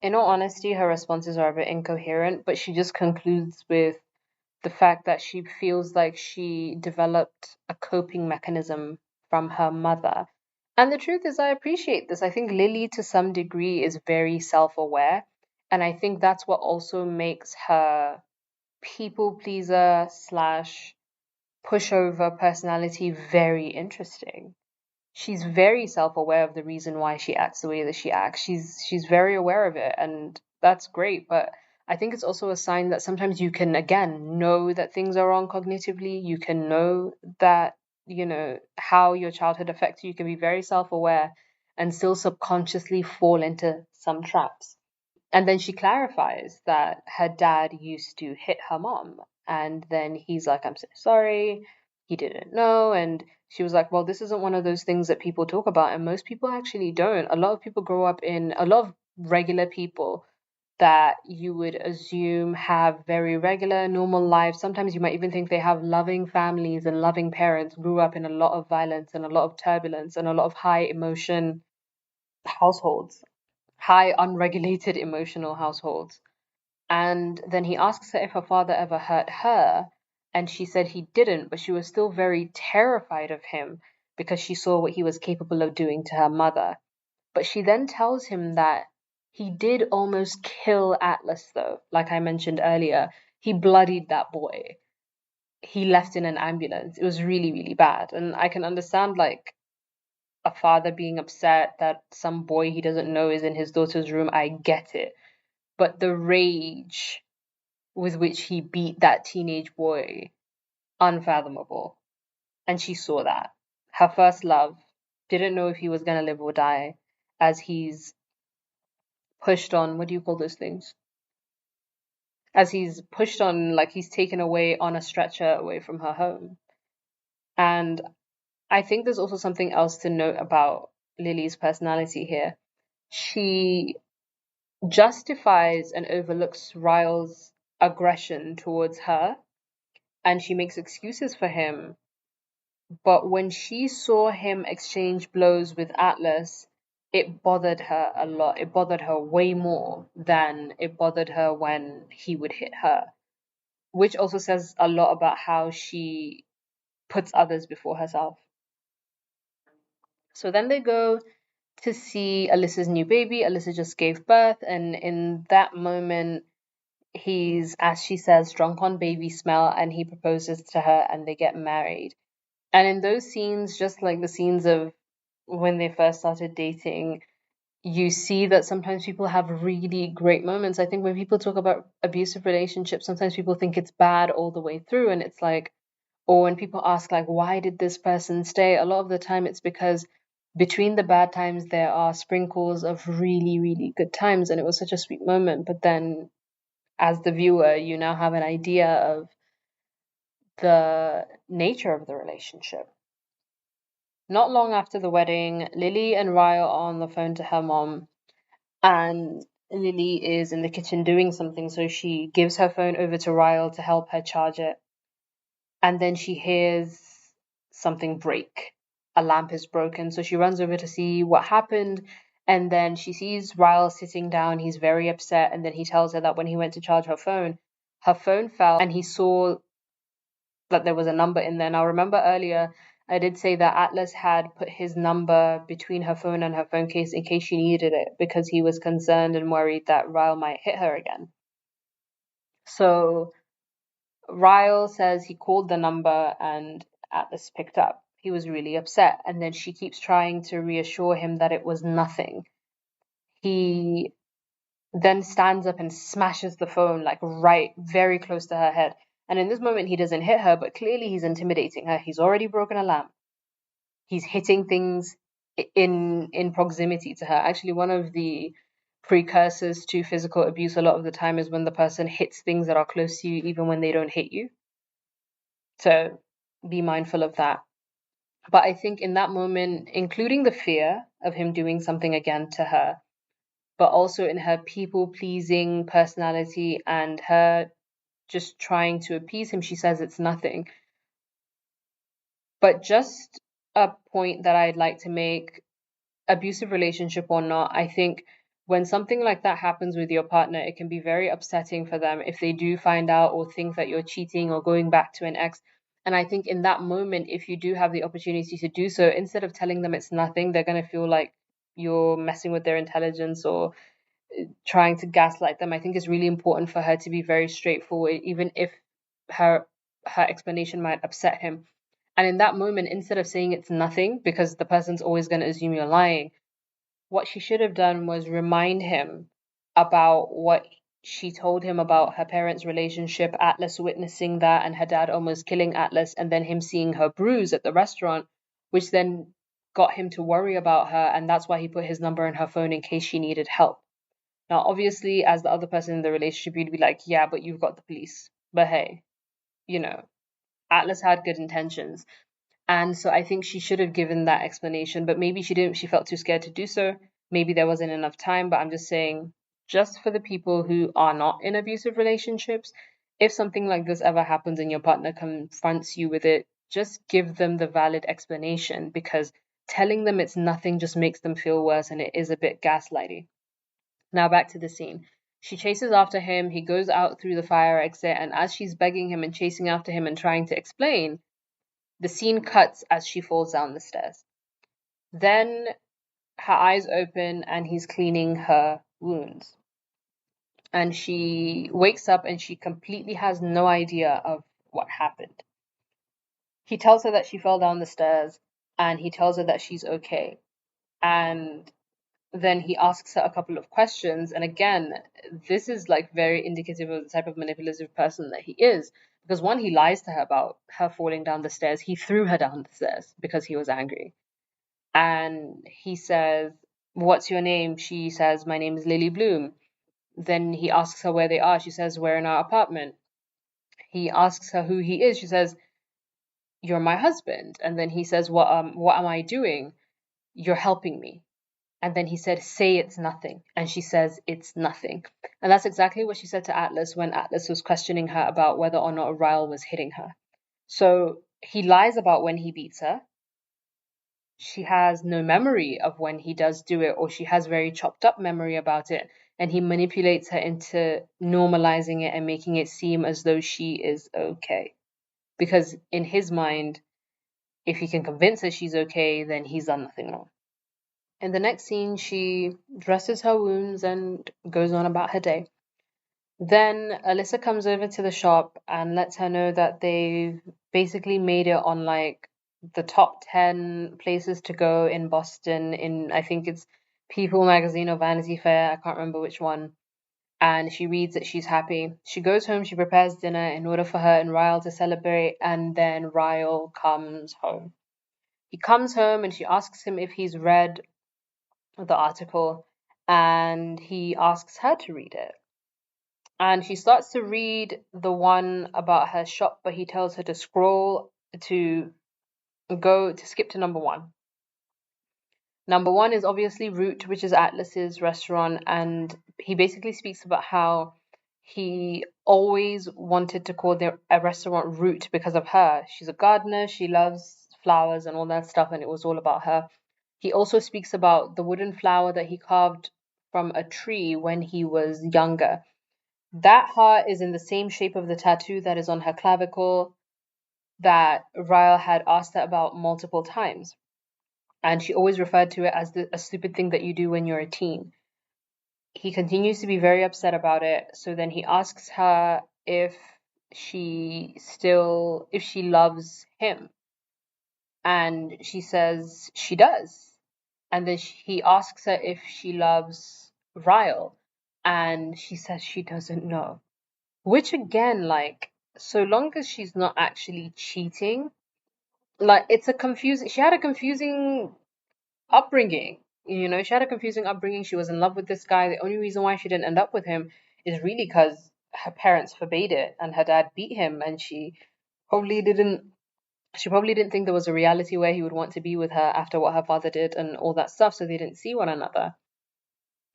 in all honesty, her responses are a bit incoherent, but she just concludes with the fact that she feels like she developed a coping mechanism from her mother. And the truth is, I appreciate this. I think Lily, to some degree, is very self aware. And I think that's what also makes her people pleaser slash pushover personality very interesting. She's very self-aware of the reason why she acts the way that she acts. She's very aware of it, and that's great. But I think it's also a sign that sometimes you can again know that things are wrong cognitively. You can know that, how your childhood affects you. You can be very self-aware and still subconsciously fall into some traps. And then she clarifies that her dad used to hit her mom. And then he's like, I'm so sorry. He didn't know. And she was like, well, this isn't one of those things that people talk about. And most people actually don't. A lot of people grow up in, a lot of regular people that you would assume have very regular, normal lives. Sometimes you might even think they have loving families and loving parents, grew up in a lot of violence and a lot of turbulence and a lot of high emotion households, high unregulated emotional households. And then he asks her if her father ever hurt her, and she said he didn't, but she was still very terrified of him because she saw what he was capable of doing to her mother. But she then tells him that he did almost kill Atlas, though. Like I mentioned earlier, he bloodied that boy. He left in an ambulance. It was really, really bad. And I can understand, like, a father being upset that some boy he doesn't know is in his daughter's room. I get it. But the rage with which he beat that teenage boy, unfathomable. And she saw that. Her first love, didn't know if he was going to live or die, as he's pushed on, what do you call those things? As he's pushed on, like he's taken away on a stretcher away from her home. And I think there's also something else to note about Lily's personality here. She justifies and overlooks Ryle's aggression towards her, and she makes excuses for him. But when she saw him exchange blows with Atlas, it bothered her a lot. It bothered her way more than it bothered her when he would hit her, which also says a lot about how she puts others before herself. So then they go to see Alyssa's new baby. Alyssa just gave birth, and in that moment, he's, as she says, drunk on baby smell, and he proposes to her and they get married. And in those scenes, just like the scenes of when they first started dating, you see that sometimes people have really great moments. I think when people talk about abusive relationships, sometimes people think it's bad all the way through. And it's like, or when people ask, like, why did this person stay? A lot of the time it's because between the bad times, there are sprinkles of really, really good times. And it was such a sweet moment. But then as the viewer, you now have an idea of the nature of the relationship. Not long after the wedding, Lily and Ryle are on the phone to her mom, and Lily is in the kitchen doing something, so she gives her phone over to Ryle to help her charge it. And then she hears something break. A lamp is broken, so she runs over to see what happened. And then she sees Ryle sitting down. He's very upset. And then he tells her that when he went to charge her phone fell, and he saw that there was a number in there. Now, remember earlier, I did say that Atlas had put his number between her phone and her phone case in case she needed it because he was concerned and worried that Ryle might hit her again. So Ryle says he called the number and Atlas picked up. He was really upset. And then she keeps trying to reassure him that it was nothing. He then stands up and smashes the phone, like right very close to her head. And in this moment, he doesn't hit her, but clearly he's intimidating her. He's already broken a lamp. He's hitting things in proximity to her. Actually, one of the precursors to physical abuse a lot of the time is when the person hits things that are close to you, even when they don't hit you. So be mindful of that. But I think in that moment, including the fear of him doing something again to her, but also in her people pleasing personality and her just trying to appease him, she says it's nothing. But just a point that I'd like to make, abusive relationship or not, I think when something like that happens with your partner, it can be very upsetting for them if they do find out or think that you're cheating or going back to an ex. And I think in that moment, if you do have the opportunity to do so, instead of telling them it's nothing, they're going to feel like you're messing with their intelligence or trying to gaslight them. I think it's really important for her to be very straightforward, even if her explanation might upset him. And in that moment, instead of saying it's nothing, because the person's always going to assume you're lying, what she should have done was remind him about what she told him about her parents' relationship, Atlas witnessing that, and her dad almost killing Atlas, and then him seeing her bruise at the restaurant, which then got him to worry about her, and that's why he put his number in her phone in case she needed help. Now, obviously, as the other person in the relationship, you'd be like, yeah, but you've got the police. But hey, Atlas had good intentions. And so I think she should have given that explanation, but maybe she didn't. She felt too scared to do so. Maybe there wasn't enough time, but I'm just saying, just for the people who are not in abusive relationships, if something like this ever happens and your partner confronts you with it, just give them the valid explanation, because telling them it's nothing just makes them feel worse, and it is a bit gaslighty. Now back to the scene. She chases after him. He goes out through the fire exit, and as she's begging him and chasing after him and trying to explain, the scene cuts as she falls down the stairs. Then her eyes open and he's cleaning her wounds. And she wakes up and she completely has no idea of what happened. He tells her that she fell down the stairs and he tells her that she's okay. And then he asks her a couple of questions. And again, this is like very indicative of the type of manipulative person that he is. Because one, he lies to her about her falling down the stairs. He threw her down the stairs because he was angry. And he says, "What's your name?" She says, "My name is Lily Bloom." Then he asks her where they are. She says, "We're in our apartment." He asks her who he is. She says, "You're my husband." And then he says, what am I doing?" "You're helping me." And then he said, "Say it's nothing." And she says, "It's nothing." And that's exactly what she said to Atlas when Atlas was questioning her about whether or not Ryle was hitting her. So he lies about when he beats her. She has no memory of when he does do it, or she has very chopped up memory about it. And he manipulates her into normalizing it and making it seem as though she is okay. Because in his mind, if he can convince her she's okay, then he's done nothing wrong. In the next scene, she dresses her wounds and goes on about her day. Then Alyssa comes over to the shop and lets her know that they've basically made it on like the top 10 places to go in Boston in, I think it's People magazine or Vanity Fair, I can't remember which one. And she reads that she's happy. She goes home, she prepares dinner in order for her and Ryle to celebrate, and then Ryle comes home. He comes home and she asks him if he's read the article, and he asks her to read it. And she starts to read the one about her shop, but he tells her to scroll to skip to number 1. Number one is obviously Root, which is Atlas's restaurant, and he basically speaks about how he always wanted to call a restaurant Root because of her. She's a gardener, she loves flowers and all that stuff, and it was all about her. He also speaks about the wooden flower that he carved from a tree when he was younger. That heart is in the same shape of the tattoo that is on her clavicle that Ryle had asked her about multiple times. And she always referred to it as a stupid thing that you do when you're a teen. He continues to be very upset about it. So then he asks her if she loves him. And she says she does. And then he asks her if she loves Ryle. And she says she doesn't know. Which again, like, so long as she's not actually cheating, like, she had a confusing upbringing. She had a confusing upbringing. She was in love with this guy. The only reason why she didn't end up with him is really because her parents forbade it and her dad beat him, and probably didn't she probably didn't think there was a reality where he would want to be with her after what her father did and all that stuff, so they didn't see one another.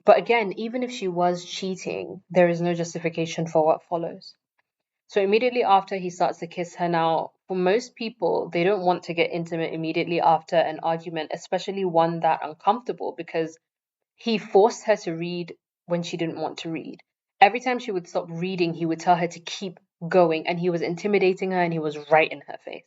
But again, even if she was cheating, there is no justification for what follows. So immediately after, he starts to kiss her. Now, for most people, they don't want to get intimate immediately after an argument, especially one that uncomfortable, because he forced her to read when she didn't want to read. Every time she would stop reading, he would tell her to keep going, and he was intimidating her, and he was right in her face.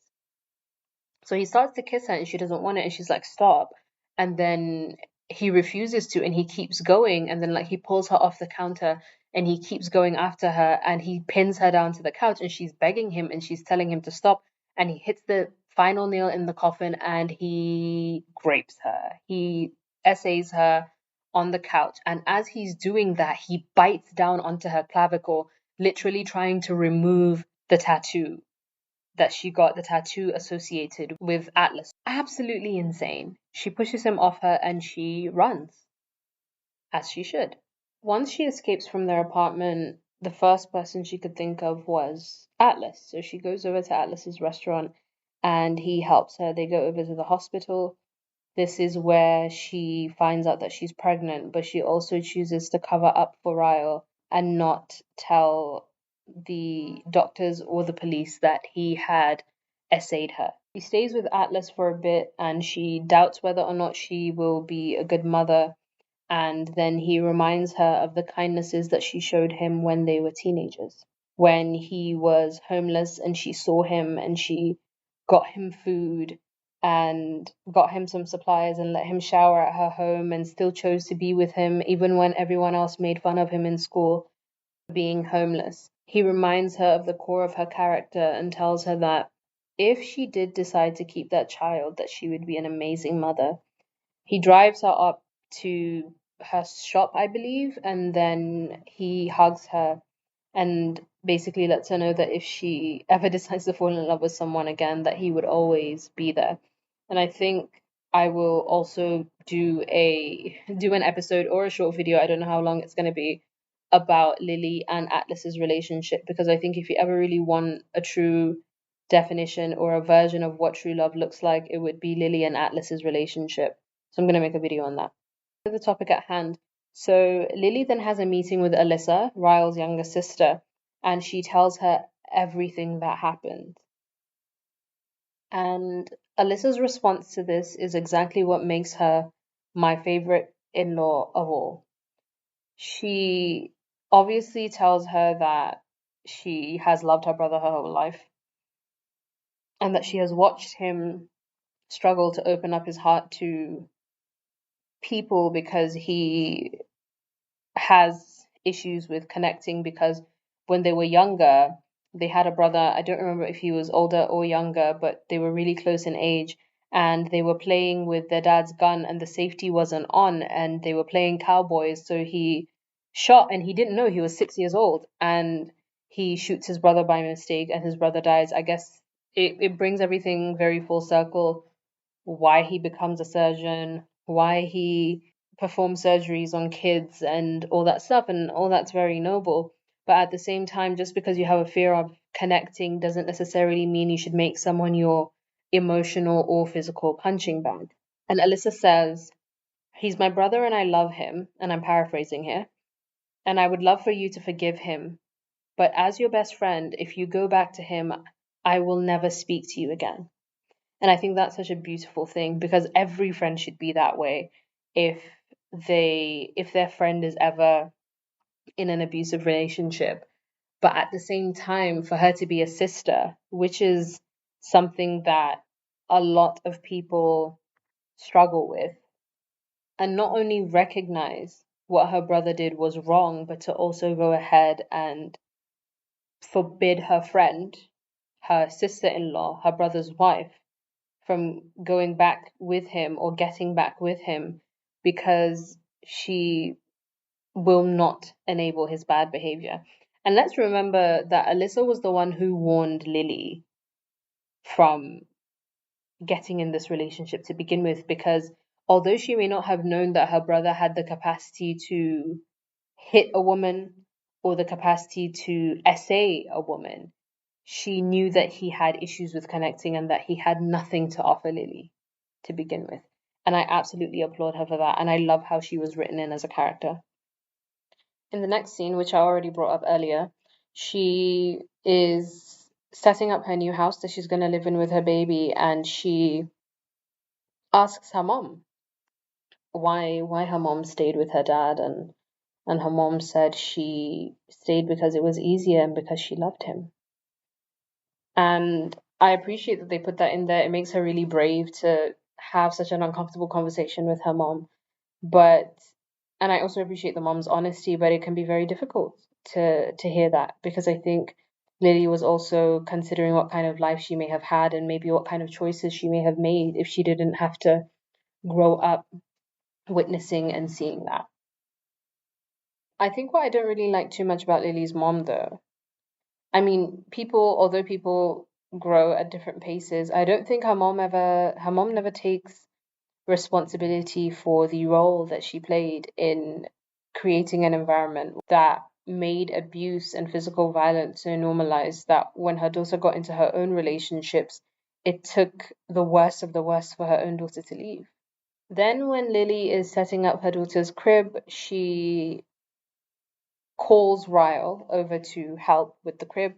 So he starts to kiss her, and she doesn't want it, and she's like, stop. And then he refuses to, and he keeps going, and then like he pulls her off the counter, and he keeps going after her, and he pins her down to the couch, and she's begging him, and she's telling him to stop, and he hits the final nail in the coffin, and he grapes her. He essays her on the couch, and as he's doing that, he bites down onto her clavicle, literally trying to remove the tattoo that she got, the tattoo associated with Atlas. Absolutely insane. She pushes him off her and she runs, as she should. Once she escapes from their apartment, the first person she could think of was Atlas. So she goes over to Atlas's restaurant and he helps her. They go over to the hospital. This is where she finds out that she's pregnant, but she also chooses to cover up for Ryle and not tell the doctors or the police that he had essayed her. She stays with Atlas for a bit and she doubts whether or not she will be a good mother. And then he reminds her of the kindnesses that she showed him when they were teenagers. When he was homeless and she saw him and she got him food and got him some supplies and let him shower at her home and still chose to be with him even when everyone else made fun of him in school for being homeless. He reminds her of the core of her character and tells her that if she did decide to keep that child, that she would be an amazing mother. He drives her up to her shop, I believe, and then he hugs her and basically lets her know that if she ever decides to fall in love with someone again, that he would always be there. And I think I will also do an episode or a short video, I don't know how long it's going to be, about Lilly and Atlas's relationship, because I think if you ever really want a true definition or a version of what true love looks like, it would be Lilly and Atlas's relationship. So I'm going to make a video on that. The topic at hand. So Lilly then has a meeting with Alyssa, Ryle's younger sister, and she tells her everything that happened. And Alyssa's response to this is exactly what makes her my favorite in-law of all. She obviously tells her that she has loved her brother her whole life and that she has watched him struggle to open up his heart to people because he has issues with connecting, because when they were younger, they had a brother. I don't remember if he was older or younger, but they were really close in age and they were playing with their dad's gun and the safety wasn't on and they were playing cowboys. So he shot and he didn't know he was 6 years old and he shoots his brother by mistake and his brother dies. I guess it brings everything very full circle. Why he becomes a surgeon, why he performs surgeries on kids and all that stuff, and all that's very noble. But at the same time, just because you have a fear of connecting doesn't necessarily mean you should make someone your emotional or physical punching bag. And Alyssa says, He's my brother and I love him, and I'm paraphrasing here, and I would love for you to forgive him. But as your best friend, if you go back to him, I will never speak to you again. And I think that's such a beautiful thing, because every friend should be that way. If their friend is ever in an abusive relationship, but at the same time, for her to be a sister, which is something that a lot of people struggle with, and not only recognize what her brother did was wrong, but to also go ahead and forbid her friend, her sister in law, her brother's wife, from going back with him or getting back with him because she will not enable his bad behavior. And let's remember that Alyssa was the one who warned Lilly from getting in this relationship to begin with, because although she may not have known that her brother had the capacity to hit a woman or the capacity to essay a woman, she knew that he had issues with connecting and that he had nothing to offer Lilly to begin with. And I absolutely applaud her for that. And I love how she was written in as a character. In the next scene, which I already brought up earlier, she is setting up her new house that she's going to live in with her baby, and she asks her mom why her mom stayed with her dad, and her mom said she stayed because it was easier and because she loved him. And I appreciate that they put that in there. It makes her really brave to have such an uncomfortable conversation with her mom. And I also appreciate the mom's honesty, but it can be very difficult to hear that, because I think Lilly was also considering what kind of life she may have had and maybe what kind of choices she may have made if she didn't have to grow up witnessing and seeing that. I think what I don't really like too much about Lily's mom, though, I mean, although people grow at different paces, I don't think her mom never takes responsibility for the role that she played in creating an environment that made abuse and physical violence so normalized that when her daughter got into her own relationships, it took the worst of the worst for her own daughter to leave. Then, when Lilly is setting up her daughter's crib, she calls Ryle over to help with the crib.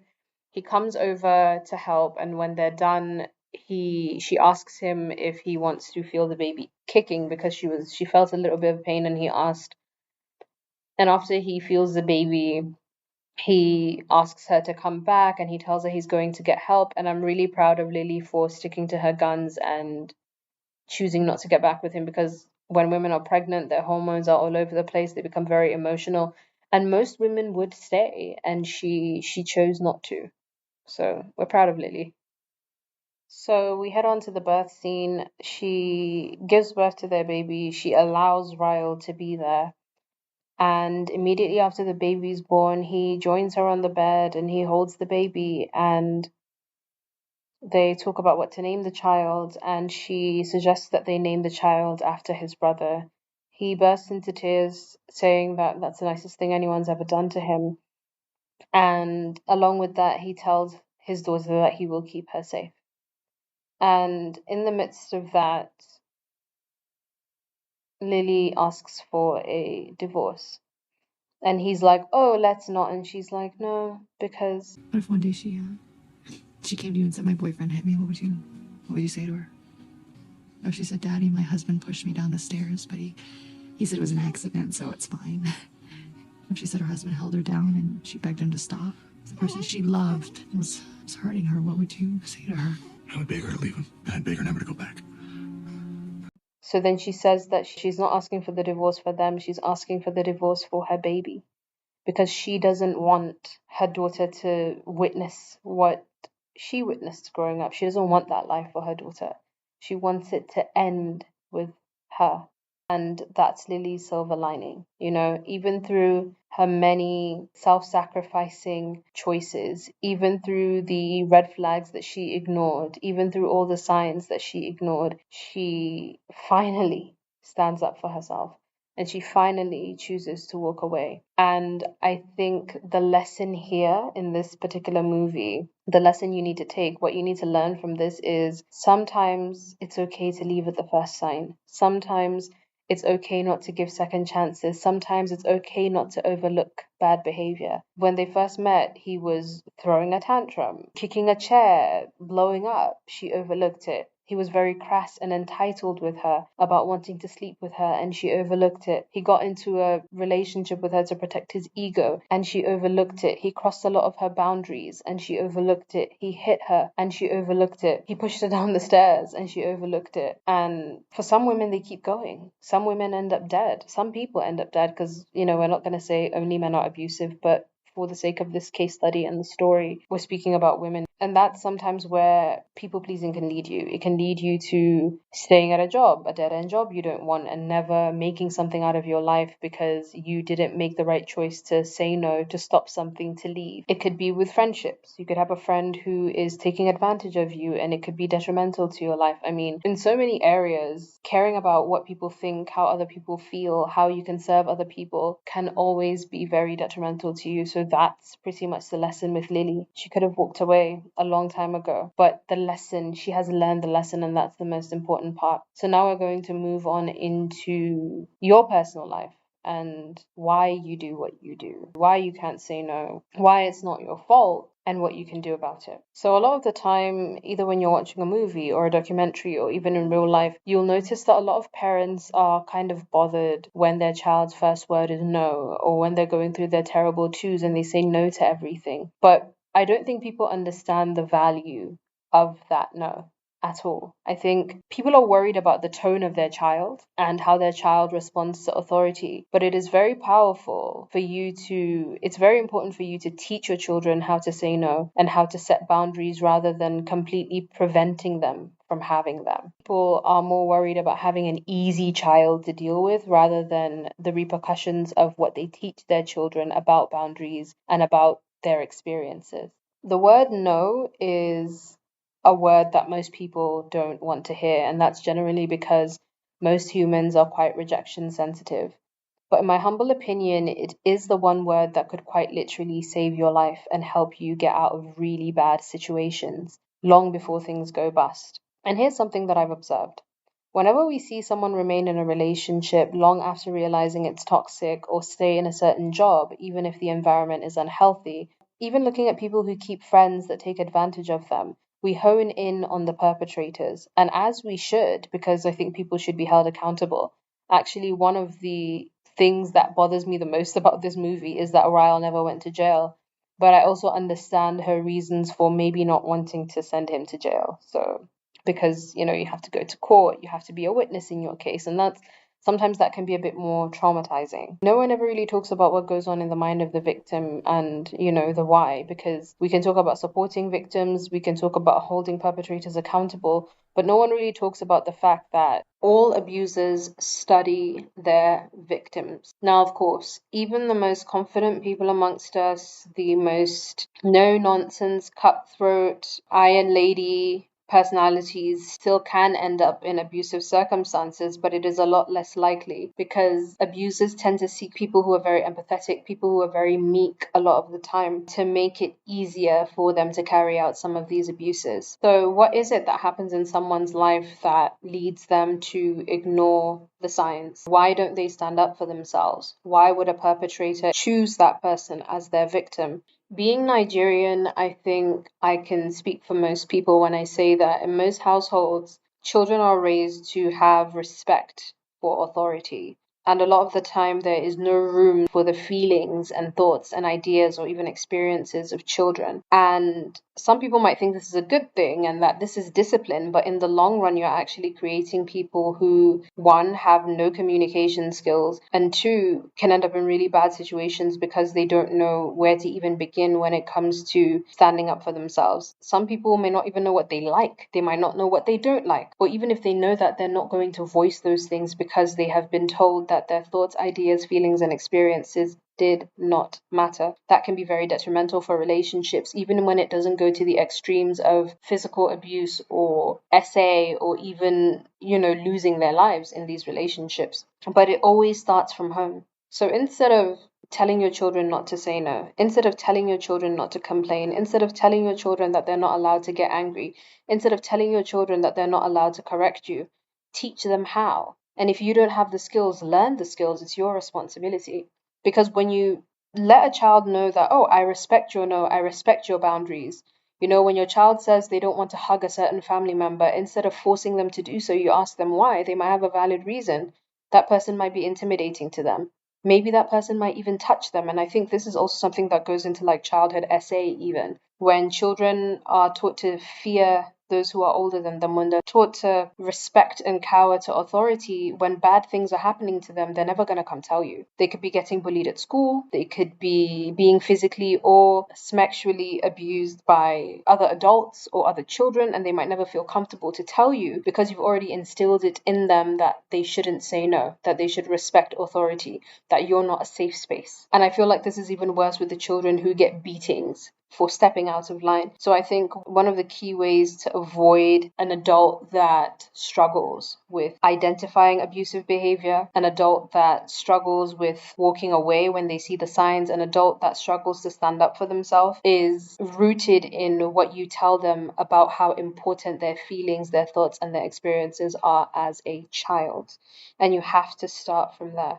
He comes over to help, and when they're done, she asks him if he wants to feel the baby kicking, because she felt a little bit of pain, and he asked. And after he feels the baby, he asks her to come back, and he tells her he's going to get help. And I'm really proud of Lilly for sticking to her guns and choosing not to get back with him, because when women are pregnant, their hormones are all over the place. They become very emotional, and most women would stay, and she chose not to. So we're proud of Lilly. So we head on to the birth scene. She gives birth to their baby. She allows Ryle to be there. And immediately after the baby's born, he joins her on the bed and he holds the baby, and they talk about what to name the child, and she suggests that they name the child after his brother. He bursts into tears, saying that that's the nicest thing anyone's ever done to him. And along with that, he tells his daughter that he will keep her safe. And in the midst of that, Lilly asks for a divorce. And he's like, oh, let's not. And she's like, no, because... What if one day she came to you and said, my boyfriend hit me? What would you say to her? Oh, she said, Daddy, my husband pushed me down the stairs, but he said it was an accident, so it's fine. And she said her husband held her down and she begged him to stop. The person she loved was hurting her. What would you say to her? I would beg her to leave him, and I'd beg her never to go back. So then she says that she's not asking for the divorce for them, she's asking for the divorce for her baby, because she doesn't want her daughter to witness what she witnessed growing up. She doesn't want that life for her daughter. She wants it to end with her. And that's Lily's silver lining. Even through her many self-sacrificing choices, even through the red flags that she ignored, even through all the signs that she ignored, she finally stands up for herself. And she finally chooses to walk away. And I think the lesson here in this particular movie, the lesson you need to take, what you need to learn from this is sometimes it's okay to leave at the first sign. Sometimes it's okay not to give second chances. Sometimes it's okay not to overlook bad behavior. When they first met, he was throwing a tantrum, kicking a chair, blowing up. She overlooked it. He was very crass and entitled with her about wanting to sleep with her, and she overlooked it. He got into a relationship with her to protect his ego, and she overlooked it. He crossed a lot of her boundaries, and she overlooked it. He hit her, and she overlooked it. He pushed her down the stairs, and she overlooked it. And for some women, they keep going. Some women end up dead. Some people end up dead because, we're not going to say only men are abusive, but for the sake of this case study and the story, we're speaking about women. And that's sometimes where people pleasing can lead you. It can lead you to staying at a job, a dead end job you don't want, and never making something out of your life because you didn't make the right choice to say no, to stop something, to leave. It could be with friendships. You could have a friend who is taking advantage of you, and it could be detrimental to your life. I mean, in so many areas, caring about what people think, how other people feel, how you can serve other people can always be very detrimental to you. So that's pretty much the lesson with Lilly. She could have walked away a long time ago, but she has learned the lesson, and that's the most important part. So now we're going to move on into your personal life and why you do what you do, why you can't say no, why it's not your fault, and what you can do about it. So a lot of the time, either when you're watching a movie or a documentary or even in real life, you'll notice that a lot of parents are kind of bothered when their child's first word is no, or when they're going through their terrible twos and they say no to everything. But I don't think people understand the value of that no at all. I think people are worried about the tone of their child and how their child responds to authority, but it's very important for you to teach your children how to say no and how to set boundaries rather than completely preventing them from having them. People are more worried about having an easy child to deal with rather than the repercussions of what they teach their children about boundaries and about their experiences. The word no is a word that most people don't want to hear, and that's generally because most humans are quite rejection sensitive. But in my humble opinion, it is the one word that could quite literally save your life and help you get out of really bad situations long before things go bust. And here's something that I've observed. Whenever we see someone remain in a relationship long after realizing it's toxic or stay in a certain job, even if the environment is unhealthy, even looking at people who keep friends that take advantage of them, we hone in on the perpetrators. And as we should, because I think people should be held accountable. Actually, one of the things that bothers me the most about this movie is that Ryle never went to jail. But I also understand her reasons for maybe not wanting to send him to jail. So because you have to go to court, you have to be a witness in your case, and sometimes that can be a bit more traumatizing. No one ever really talks about what goes on in the mind of the victim and the why, because we can talk about supporting victims, we can talk about holding perpetrators accountable, but no one really talks about the fact that all abusers study their victims. Now, of course, even the most confident people amongst us, the most no-nonsense, cutthroat, iron lady personalities still can end up in abusive circumstances, but it is a lot less likely because abusers tend to seek people who are very empathetic, people who are very meek a lot of the time to make it easier for them to carry out some of these abuses. So what is it that happens in someone's life that leads them to ignore the signs? Why don't they stand up for themselves? Why would a perpetrator choose that person as their victim? Being Nigerian, I think I can speak for most people when I say that in most households, children are raised to have respect for authority. And a lot of the time, there is no room for the feelings and thoughts and ideas or even experiences of children. And some people might think this is a good thing and that this is discipline, but in the long run, you're actually creating people who, one, have no communication skills, and two, can end up in really bad situations because they don't know where to even begin when it comes to standing up for themselves. Some people may not even know what they like. They might not know what they don't like. Or even if they know that, they're not going to voice those things because they have been told that their thoughts, ideas, feelings, and experiences did not matter. That can be very detrimental for relationships, even when it doesn't go to the extremes of physical abuse or SA or even, losing their lives in these relationships. But it always starts from home. So instead of telling your children not to say no, instead of telling your children not to complain, instead of telling your children that they're not allowed to get angry, instead of telling your children that they're not allowed to correct you, teach them how. And if you don't have the skills, learn the skills. It's your responsibility. Because when you let a child know that, oh, I respect your no, I respect your boundaries. When your child says they don't want to hug a certain family member, instead of forcing them to do so, you ask them why. They might have a valid reason. That person might be intimidating to them. Maybe that person might even touch them. And I think this is also something that goes into like childhood SA even. When children are taught to fear those who are older than them, when they're taught to respect and cower to authority, when bad things are happening to them, they're never going to come tell you. They could be getting bullied at school, they could be being physically or sexually abused by other adults or other children, and they might never feel comfortable to tell you because you've already instilled it in them that they shouldn't say no, that they should respect authority, that you're not a safe space. And I feel like this is even worse with the children who get beatings for stepping out of line. So I think one of the key ways to avoid an adult that struggles with identifying abusive behavior, an adult that struggles with walking away when they see the signs, an adult that struggles to stand up for themselves, is rooted in what you tell them about how important their feelings, their thoughts, and their experiences are as a child. And you have to start from there.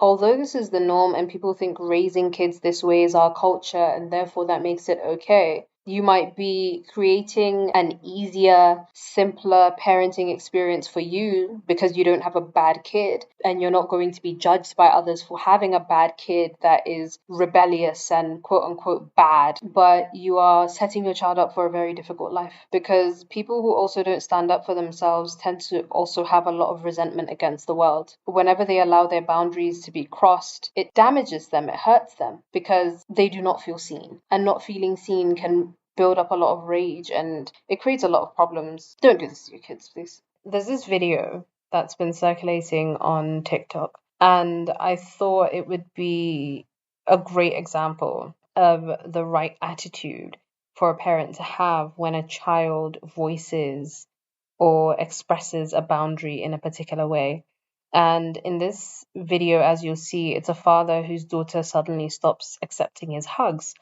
Although this is the norm and people think raising kids this way is our culture and therefore that makes it okay, you might be creating an easier, simpler parenting experience for you because you don't have a bad kid, and you're not going to be judged by others for having a bad kid that is rebellious and quote unquote bad. But you are setting your child up for a very difficult life, because people who also don't stand up for themselves tend to also have a lot of resentment against the world. Whenever they allow their boundaries to be crossed, it damages them, it hurts them, because they do not feel seen. And not feeling seen can build up a lot of rage, and it creates a lot of problems. Don't do this to your kids, please. There's this video that's been circulating on TikTok, and I thought it would be a great example of the right attitude for a parent to have when a child voices or expresses a boundary in a particular way. And in this video, as you'll see, it's a father whose daughter suddenly stops accepting his hugs.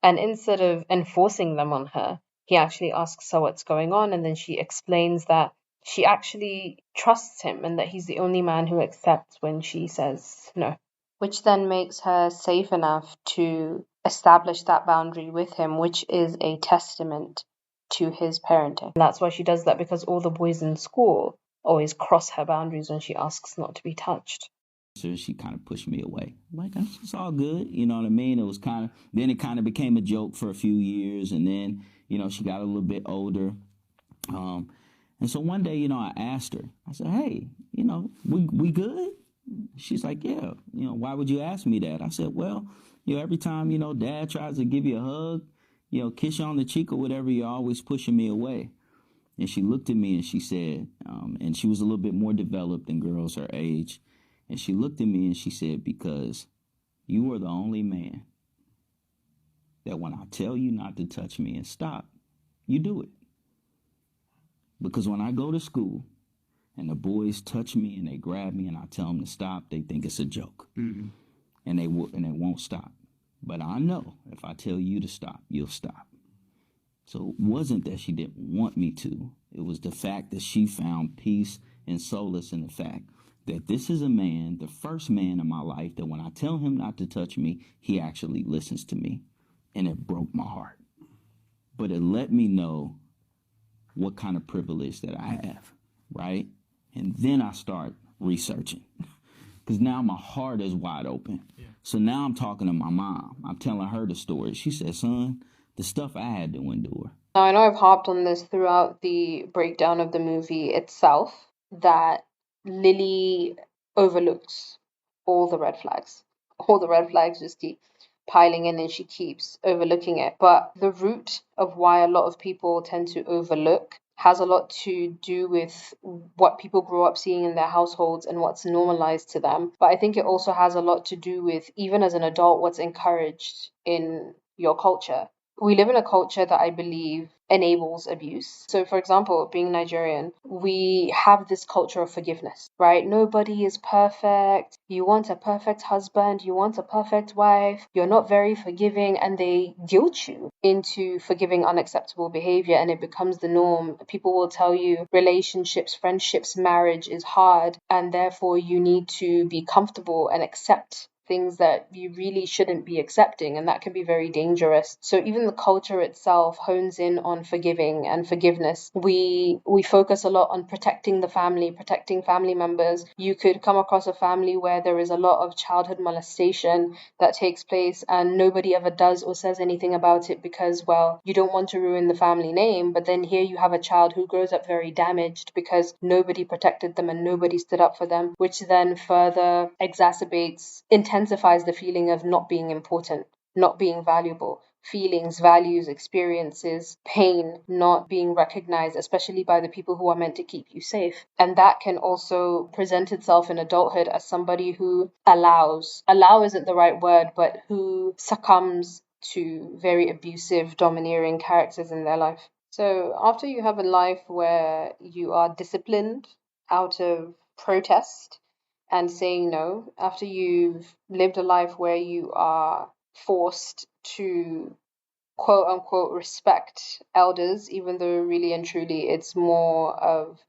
And instead of enforcing them on her, he actually asks her what's going on, and then she explains that she actually trusts him and that he's the only man who accepts when she says no, which then makes her safe enough to establish that boundary with him, which is a testament to his parenting. And that's why she does that, because all the boys in school always cross her boundaries when she asks not to be touched. So she kind of pushed me away. I'm like, it's all good. You know what I mean? Then it kind of became a joke for a few years. And then, she got a little bit older. And so one day, I asked her, I said, hey, we good? She's like, yeah. Why would you ask me that? I said, well, every time, dad tries to give you a hug, kiss you on the cheek or whatever, you're always pushing me away. And she looked at me and she said, and she was a little bit more developed than girls her age. And she looked at me and she said, because you are the only man that when I tell you not to touch me and stop, you do it. Because when I go to school and the boys touch me and they grab me and I tell them to stop, they think it's a joke. Mm-hmm. And they won't stop. But I know if I tell you to stop, you'll stop. So it wasn't that she didn't want me to. It was the fact that she found peace and solace in the fact that this is a man, the first man in my life, that when I tell him not to touch me, he actually listens to me. And it broke my heart. But it let me know what kind of privilege that I have, right? And then I start researching. Because now my heart is wide open. Yeah. So now I'm talking to my mom. I'm telling her the story. She said, son, the stuff I had to endure. Now, I know I've harped on this throughout the breakdown of the movie itself, that Lilly overlooks all the red flags. All the red flags just keep piling in and she keeps overlooking it. But the root of why a lot of people tend to overlook has a lot to do with what people grow up seeing in their households and what's normalized to them. But I think it also has a lot to do with, even as an adult, what's encouraged in your culture. We live in a culture that I believe enables abuse. So, for example, being Nigerian, we have this culture of forgiveness, right? Nobody is perfect. You want a perfect husband, you want a perfect wife, you're not very forgiving, and they guilt you into forgiving unacceptable behavior, and it becomes the norm. People will tell you relationships, friendships, marriage is hard, and therefore you need to be comfortable and accept things that you really shouldn't be accepting, and that can be very dangerous. So even the culture itself hones in on forgiving and forgiveness. We focus a lot on protecting the family, protecting family members. You could come across a family where there is a lot of childhood molestation that takes place and nobody ever does or says anything about it because, well, you don't want to ruin the family name. But then here you have a child who grows up very damaged because nobody protected them and nobody stood up for them, which then further intensifies the feeling of not being important, not being valuable. Feelings, values, experiences, pain not being recognized, especially by the people who are meant to keep you safe. And that can also present itself in adulthood as somebody who allow isn't the right word, but who succumbs to very abusive, domineering characters in their life. So after you have a life where you are disciplined out of protest and saying no, after you've lived a life where you are forced to quote unquote respect elders, even though really and truly it's more of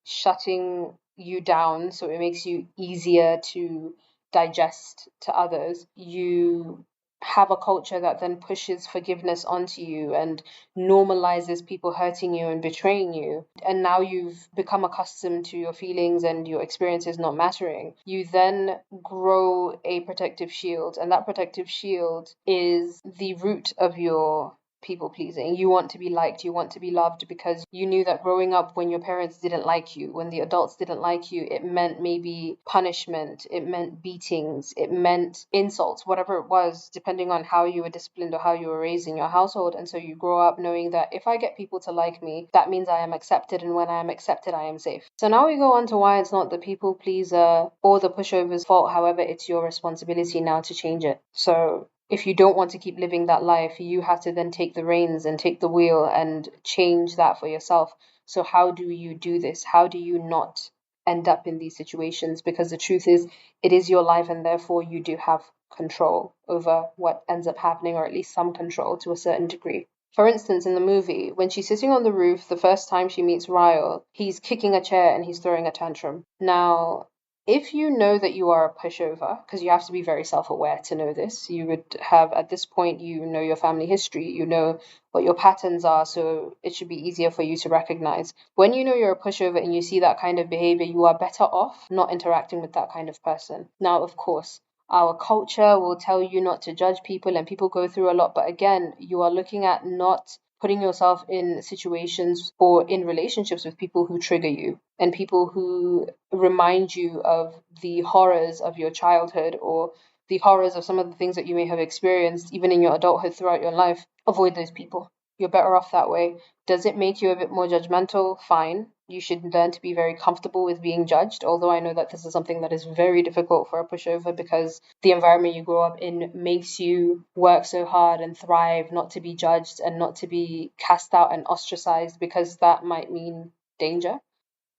shutting you down so it makes you easier to digest to others, you have a culture that then pushes forgiveness onto you and normalizes people hurting you and betraying you. And now you've become accustomed to your feelings and your experiences not mattering. You then grow a protective shield, and that protective shield is the root of your people pleasing. You want to be liked, you want to be loved because you knew that growing up when your parents didn't like you, when the adults didn't like you, it meant maybe punishment, it meant beatings, it meant insults, whatever it was, depending on how you were disciplined or how you were raised in your household. And so you grow up knowing that if I get people to like me, that means I am accepted, and when I am accepted, I am safe. So now we go on to why it's not the people pleaser or the pushover's fault. However, it's your responsibility now to change it. So if you don't want to keep living that life, you have to then take the reins and take the wheel and change that for yourself. So how do you do this? How do you not end up in these situations? Because the truth is, it is your life, and therefore you do have control over what ends up happening, or at least some control to a certain degree. For instance, in the movie, when she's sitting on the roof the first time she meets Ryle, he's kicking a chair and he's throwing a tantrum. Now, if you know that you are a pushover, because you have to be very self-aware to know this, you would have, at this point, you know your family history, you know what your patterns are, so it should be easier for you to recognize. When you know you're a pushover and you see that kind of behavior, you are better off not interacting with that kind of person. Now, of course, our culture will tell you not to judge people, and people go through a lot, but again, you are looking at not putting yourself in situations or in relationships with people who trigger you and people who remind you of the horrors of your childhood or the horrors of some of the things that you may have experienced even in your adulthood throughout your life. Avoid those people. You're better off that way. Does it make you a bit more judgmental? Fine. You should learn to be very comfortable with being judged, although I know that this is something that is very difficult for a pushover because the environment you grow up in makes you work so hard and thrive not to be judged and not to be cast out and ostracized, because that might mean danger.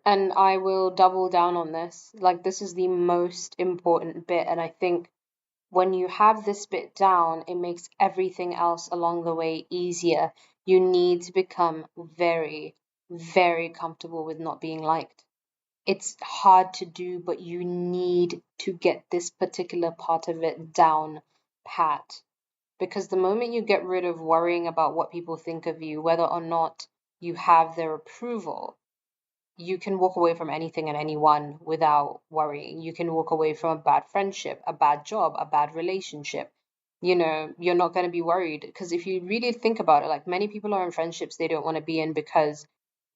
And I will double down on this. Like, this is the most important bit, and I think when you have this bit down, it makes everything else along the way easier. You need to become very, very comfortable with not being liked. It's hard to do, but you need to get this particular part of it down pat. Because the moment you get rid of worrying about what people think of you, whether or not you have their approval, you can walk away from anything and anyone without worrying. You can walk away from a bad friendship, a bad job, a bad relationship. You know, you're not going to be worried, because if you really think about it, like, many people are in friendships they don't want to be in because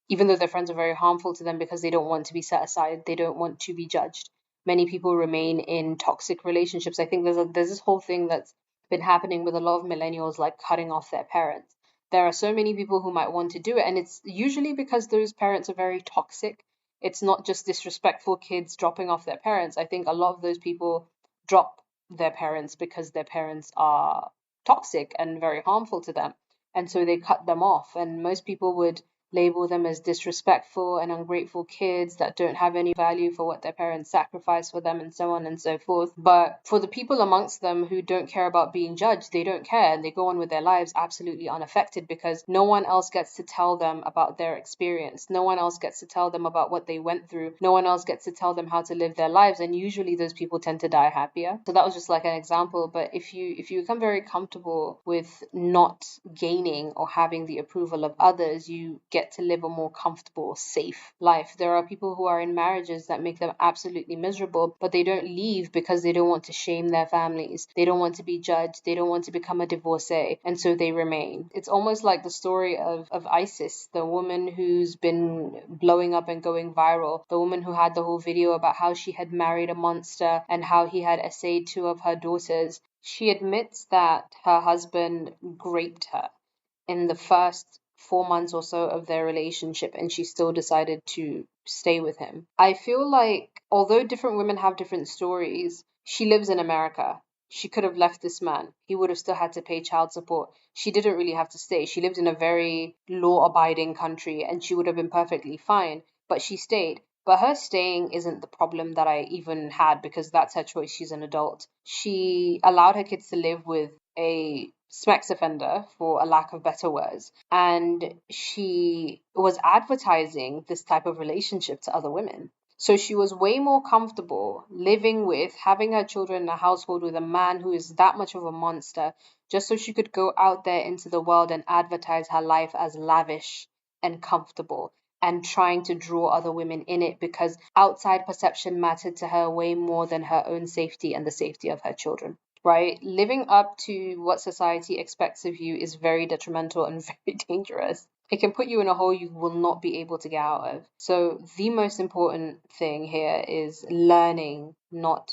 even though their friends are very harmful to them, because they don't want to be set aside, they don't want to be judged. Many people remain in toxic relationships. I think there's this whole thing that's been happening with a lot of millennials, like cutting off their parents. There are so many people who might want to do it, and it's usually because those parents are very toxic. It's not just disrespectful kids dropping off their parents. I think a lot of those people drop their parents because their parents are toxic and very harmful to them. and so they cut them off. And most people would label them as disrespectful and ungrateful kids that don't have any value for what their parents sacrificed for them, and so on and so forth. But for the people amongst them who don't care about being judged, they don't care, and they go on with their lives absolutely unaffected, because no one else gets to tell them about their experience. No one else gets to tell them about what they went through. No one else gets to tell them how to live their lives, and usually those people tend to die happier. So that was just like an example. But if you become very comfortable with not gaining or having the approval of others, you get to live a more comfortable, safe life. There are people who are in marriages that make them absolutely miserable, but they don't leave because they don't want to shame their families. They don't want to be judged. They don't want to become a divorcee, and so they remain. It's almost like the story of Isis, the woman who's been blowing up and going viral, the woman who had the whole video about how she had married a monster and how he had essayed 2 of her daughters. She admits that her husband raped her in the first 4 months or so of their relationship, and she still decided to stay with him. I feel like although different women have different stories, she lives in America. She could have left this man. He would have still had to pay child support. She didn't really have to stay. She lived in a very law-abiding country, and she would have been perfectly fine, but she stayed. But her staying isn't the problem that I even had, because that's her choice. She's an adult. She allowed her kids to live with a sex offender, for a lack of better words, and she was advertising this type of relationship to other women. So she was way more comfortable living with, having her children in a household with a man who is that much of a monster, just so she could go out there into the world and advertise her life as lavish and comfortable, and trying to draw other women in it, because outside perception mattered to her way more than her own safety and the safety of her children. Right? Living up to what society expects of you is very detrimental and very dangerous. It can put you in a hole you will not be able to get out of. So the most important thing here is learning not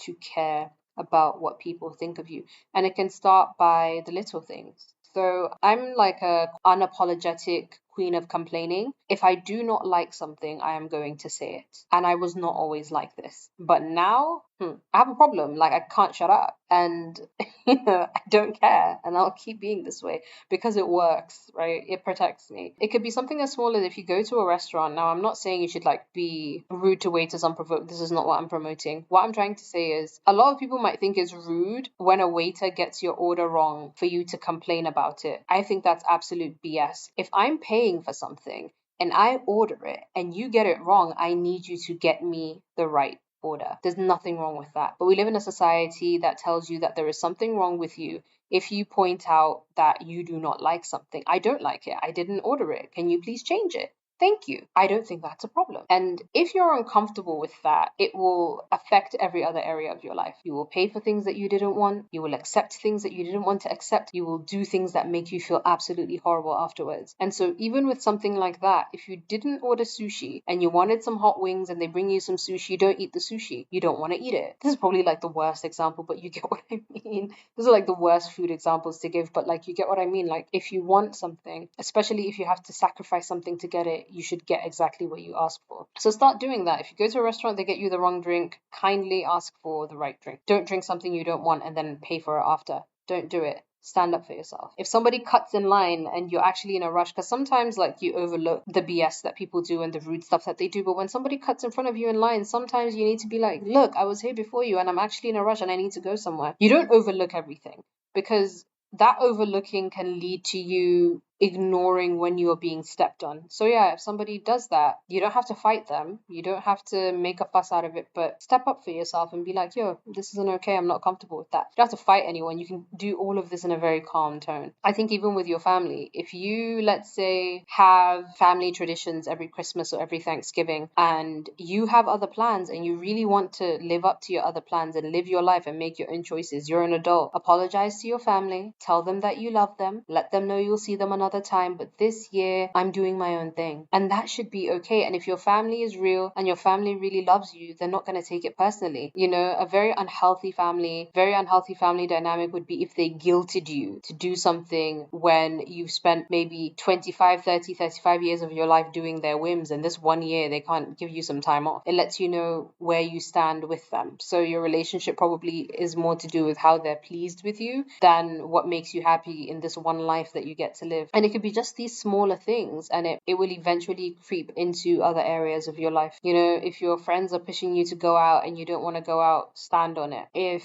to care about what people think of you. And it can start by the little things. So I'm like a unapologetic queen of complaining. If I do not like something, I am going to say it. And I was not always like this. But now, I have a problem. Like, I can't shut up. And I don't care. And I'll keep being this way because it works, right? It protects me. It could be something as small as if you go to a restaurant. Now, I'm not saying you should like be rude to waiters unprovoked. This is not what I'm promoting. What I'm trying to say is a lot of people might think it's rude when a waiter gets your order wrong for you to complain about it. I think that's absolute BS. If I'm paying for something and I order it and you get it wrong, I need you to get me the right order. There's nothing wrong with that. But we live in a society that tells you that there is something wrong with you if you point out that you do not like something. I don't like it. I didn't order it. Can you please change it? Thank you. I don't think that's a problem. And if you're uncomfortable with that, it will affect every other area of your life. You will pay for things that you didn't want. You will accept things that you didn't want to accept. You will do things that make you feel absolutely horrible afterwards. And so even with something like that, if you didn't order sushi and you wanted some hot wings and they bring you some sushi, don't eat the sushi. You don't want to eat it. This is probably like the worst example, but you get what I mean. These are like the worst food examples to give, but like you get what I mean. Like if you want something, especially if you have to sacrifice something to get it, you should get exactly what you ask for. So start doing that. If you go to a restaurant, they get you the wrong drink, kindly ask for the right drink. Don't drink something you don't want and then pay for it after. Don't do it. Stand up for yourself. If somebody cuts in line and you're actually in a rush, because sometimes like you overlook the BS that people do and the rude stuff that they do, but when somebody cuts in front of you in line, sometimes you need to be like, look, I was here before you and I'm actually in a rush and I need to go somewhere. You don't overlook everything, because that overlooking can lead to you ignoring when you are being stepped on. So yeah, if somebody does that, you don't have to fight them. You don't have to make a fuss out of it, but step up for yourself and be like, yo, this isn't okay. I'm not comfortable with that. You don't have to fight anyone. You can do all of this in a very calm tone. I think even with your family, if you, let's say, have family traditions every Christmas or every Thanksgiving, and you have other plans and you really want to live up to your other plans and live your life and make your own choices, you're an adult. Apologize to your family. Tell them that you love them. Let them know you'll see them another another time, but this year I'm doing my own thing. And that should be okay. And if your family is real and your family really loves you, they're not going to take it personally. You know, a very unhealthy family dynamic would be if they guilted you to do something when you've spent maybe 25, 30, 35 years of your life doing their whims, and this 1 year they can't give you some time off. It lets you know where you stand with them. So your relationship probably is more to do with how they're pleased with you than what makes you happy in this one life that you get to live. And it could be just these smaller things, and it will eventually creep into other areas of your life. You know, if your friends are pushing you to go out and you don't want to go out, stand on it. If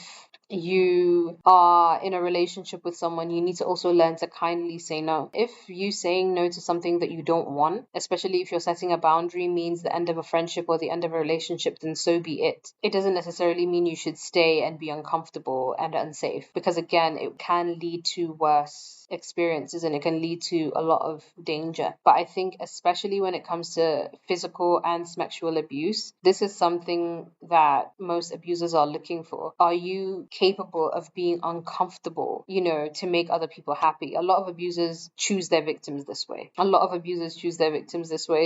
you are in a relationship with someone, you need to also learn to kindly say no. If you saying no to something that you don't want, especially if you're setting a boundary, means the end of a friendship or the end of a relationship, then so be it. It doesn't necessarily mean you should stay and be uncomfortable and unsafe, because again, it can lead to worse experiences and it can lead to a lot of danger. But I think especially when it comes to physical and sexual abuse, this is something that most abusers are looking for. Are you capable of being uncomfortable, you know, to make other people happy? A lot of abusers choose their victims this way.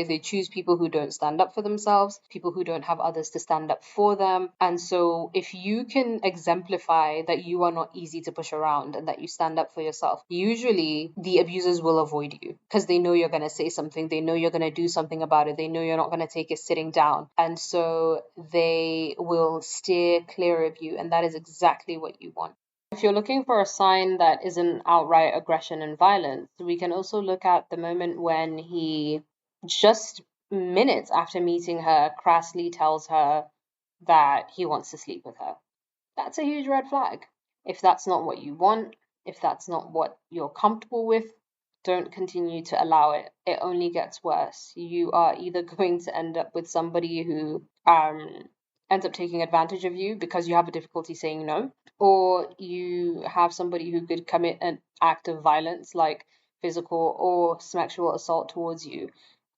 They choose people who don't stand up for themselves, people who don't have others to stand up for them. And so if you can exemplify that you are not easy to push around and that you stand up for yourself, usually the abusers will avoid you because they know you're going to say something, they know you're going to do something about it, they know you're not going to take it sitting down, and so they will steer clear of you, and that is exactly what you want. If you're looking for a sign that isn't outright aggression and violence, we can also look at the moment when he, just minutes after meeting her, crassly tells her that he wants to sleep with her. That's a huge red flag. If that's not what you want, if that's not what you're comfortable with, don't continue to allow it. It only gets worse. You are either going to end up with somebody who ends up taking advantage of you because you have a difficulty saying no, or you have somebody who could commit an act of violence like physical or sexual assault towards you.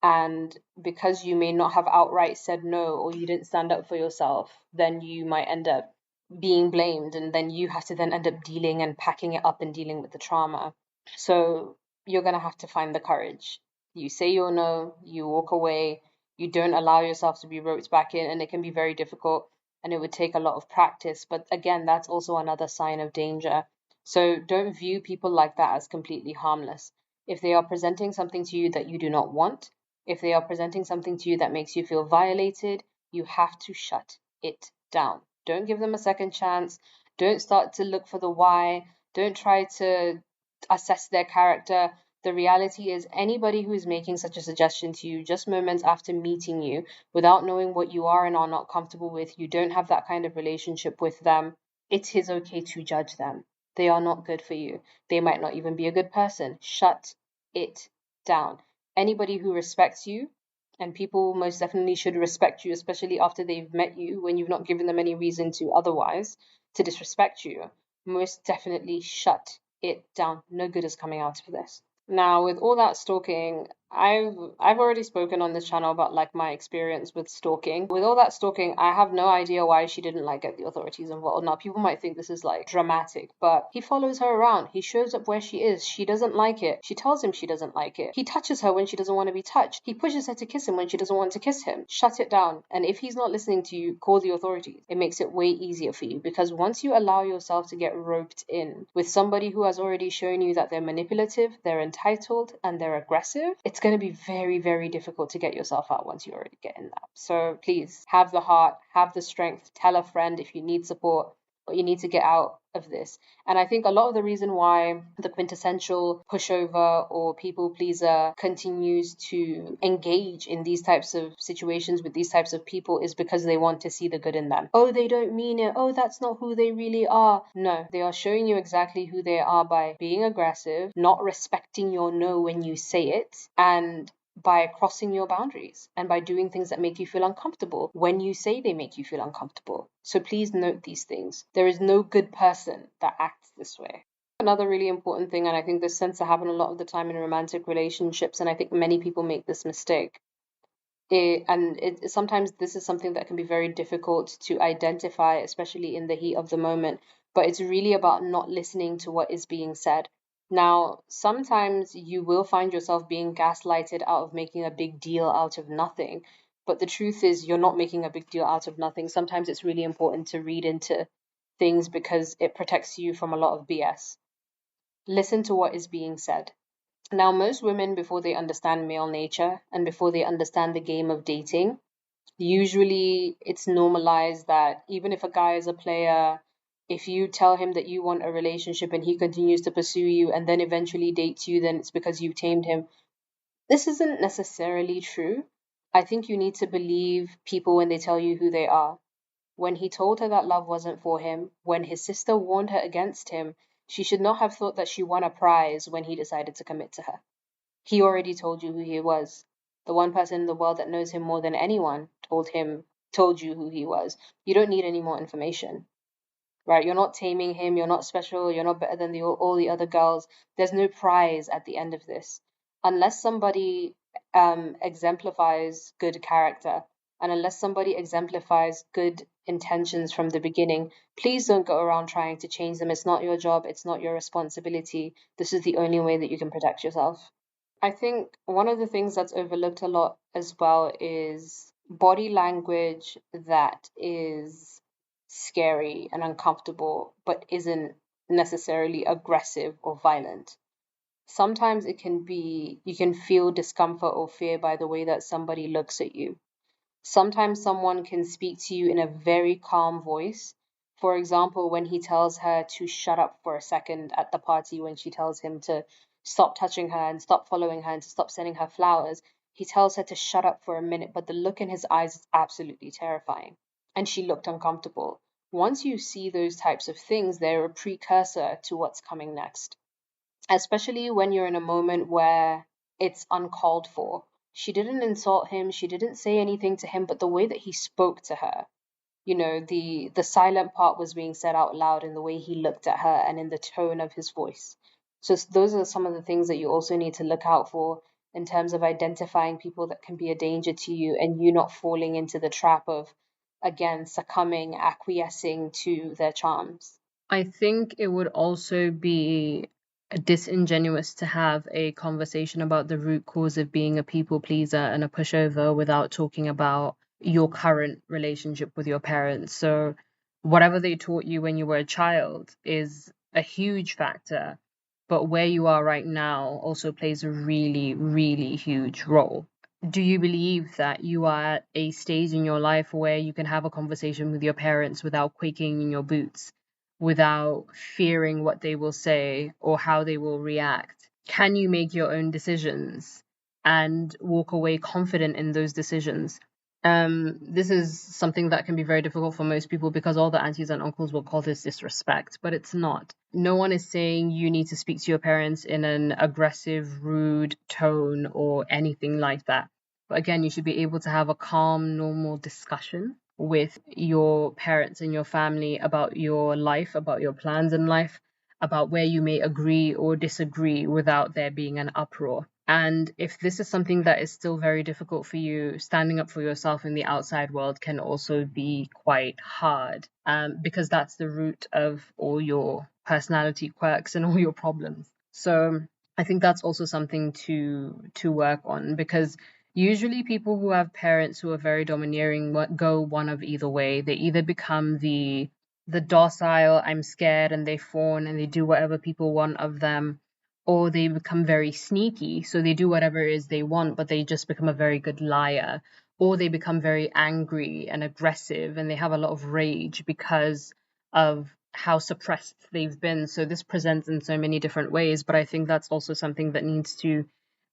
And because you may not have outright said no, or you didn't stand up for yourself, then you might end up being blamed, and then you have to then end up dealing and packing it up and dealing with the trauma. So you're going to have to find the courage. You say your no, you walk away, you don't allow yourself to be roped back in, and it can be very difficult and it would take a lot of practice. But again, that's also another sign of danger. So don't view people like that as completely harmless. If they are presenting something to you that you do not want, if they are presenting something to you that makes you feel violated, you have to shut it down. Don't give them a second chance. Don't start to look for the why. Don't try to assess their character. The reality is, anybody who is making such a suggestion to you just moments after meeting you, without knowing what you are and are not comfortable with, you don't have that kind of relationship with them, it is okay to judge them. They are not good for you. They might not even be a good person. Shut it down. Anybody who respects you, and people most definitely should respect you, especially after they've met you, when you've not given them any reason to otherwise, to disrespect you, most definitely shut it down. No good is coming out of this. Now, with all that stalking, I've already spoken on this channel about like my experience with stalking. With all that stalking, I have no idea why she didn't like get the authorities involved. Now, people might think this is like dramatic, but he follows her around. He shows up where she is. She doesn't like it. She tells him she doesn't like it. He touches her when she doesn't want to be touched. He pushes her to kiss him when she doesn't want to kiss him. Shut it down. And if he's not listening to you, call the authorities. It makes it way easier for you, because once you allow yourself to get roped in with somebody who has already shown you that they're manipulative, they're entitled, and they're aggressive, it's going to be very, very difficult to get yourself out once you already get in that. So please have the heart, have the strength, tell a friend if you need support, but you need to get out of this. And I think a lot of the reason why the quintessential pushover or people pleaser continues to engage in these types of situations with these types of people is because they want to see the good in them. Oh, they don't mean it. Oh, that's not who they really are. No, they are showing you exactly who they are by being aggressive, not respecting your no when you say it, and by crossing your boundaries and by doing things that make you feel uncomfortable when you say they make you feel uncomfortable. So please note these things. There is no good person that acts this way. Another really important thing, and I think this tends to happen a lot of the time in romantic relationships, and I think many people make this mistake, sometimes this is something that can be very difficult to identify, especially in the heat of the moment, but it's really about not listening to what is being said. Now, sometimes you will find yourself being gaslighted out of making a big deal out of nothing. But the truth is, you're not making a big deal out of nothing. Sometimes it's really important to read into things because it protects you from a lot of BS. Listen to what is being said. Now, most women, before they understand male nature and before they understand the game of dating, usually it's normalized that even if a guy is a player, if you tell him that you want a relationship and he continues to pursue you and then eventually dates you, then it's because you tamed him. This isn't necessarily true. I think you need to believe people when they tell you who they are. When he told her that love wasn't for him, when his sister warned her against him, she should not have thought that she won a prize when he decided to commit to her. He already told you who he was. The one person in the world that knows him more than anyone told you who he was. You don't need any more information, right? You're not taming him. You're not special. You're not better than all the other girls. There's no prize at the end of this. Unless somebody exemplifies good character and unless somebody exemplifies good intentions from the beginning, please don't go around trying to change them. It's not your job. It's not your responsibility. This is the only way that you can protect yourself. I think one of the things that's overlooked a lot as well is body language that is scary and uncomfortable, but isn't necessarily aggressive or violent. Sometimes you can feel discomfort or fear by the way that somebody looks at you. Sometimes someone can speak to you in a very calm voice. For example, when he tells her to shut up for a second at the party, when she tells him to stop touching her and stop following her and to stop sending her flowers, he tells her to shut up for a minute, but the look in his eyes is absolutely terrifying. And she looked uncomfortable. Once you see those types of things, they're a precursor to what's coming next, especially when you're in a moment where it's uncalled for. She didn't insult him, she didn't say anything to him, but the way that he spoke to her, the silent part was being said out loud in the way he looked at her and in the tone of his voice. So those are some of the things that you also need to look out for in terms of identifying people that can be a danger to you and you not falling into the trap of, again, succumbing, acquiescing to their charms. I think it would also be disingenuous to have a conversation about the root cause of being a people pleaser and a pushover without talking about your current relationship with your parents. So, whatever they taught you when you were a child is a huge factor, but where you are right now also plays a really, really huge role. Do you believe that you are at a stage in your life where you can have a conversation with your parents without quaking in your boots, without fearing what they will say or how they will react? Can you make your own decisions and walk away confident in those decisions? This is something that can be very difficult for most people because all the aunties and uncles will call this disrespect, but it's not. No one is saying you need to speak to your parents in an aggressive, rude tone or anything like that. But again, you should be able to have a calm, normal discussion with your parents and your family about your life, about your plans in life, about where you may agree or disagree without there being an uproar. And if this is something that is still very difficult for you, standing up for yourself in the outside world can also be quite hard, because that's the root of all your personality quirks and all your problems. So I think that's also something to work on, because usually people who have parents who are very domineering go one of either way. They either become the docile, I'm scared, and they fawn and they do whatever people want of them, or they become very sneaky, so they do whatever it is they want, but they just become a very good liar, or they become very angry and aggressive and they have a lot of rage because of how suppressed they've been. So this presents in so many different ways, but I think that's also something that needs to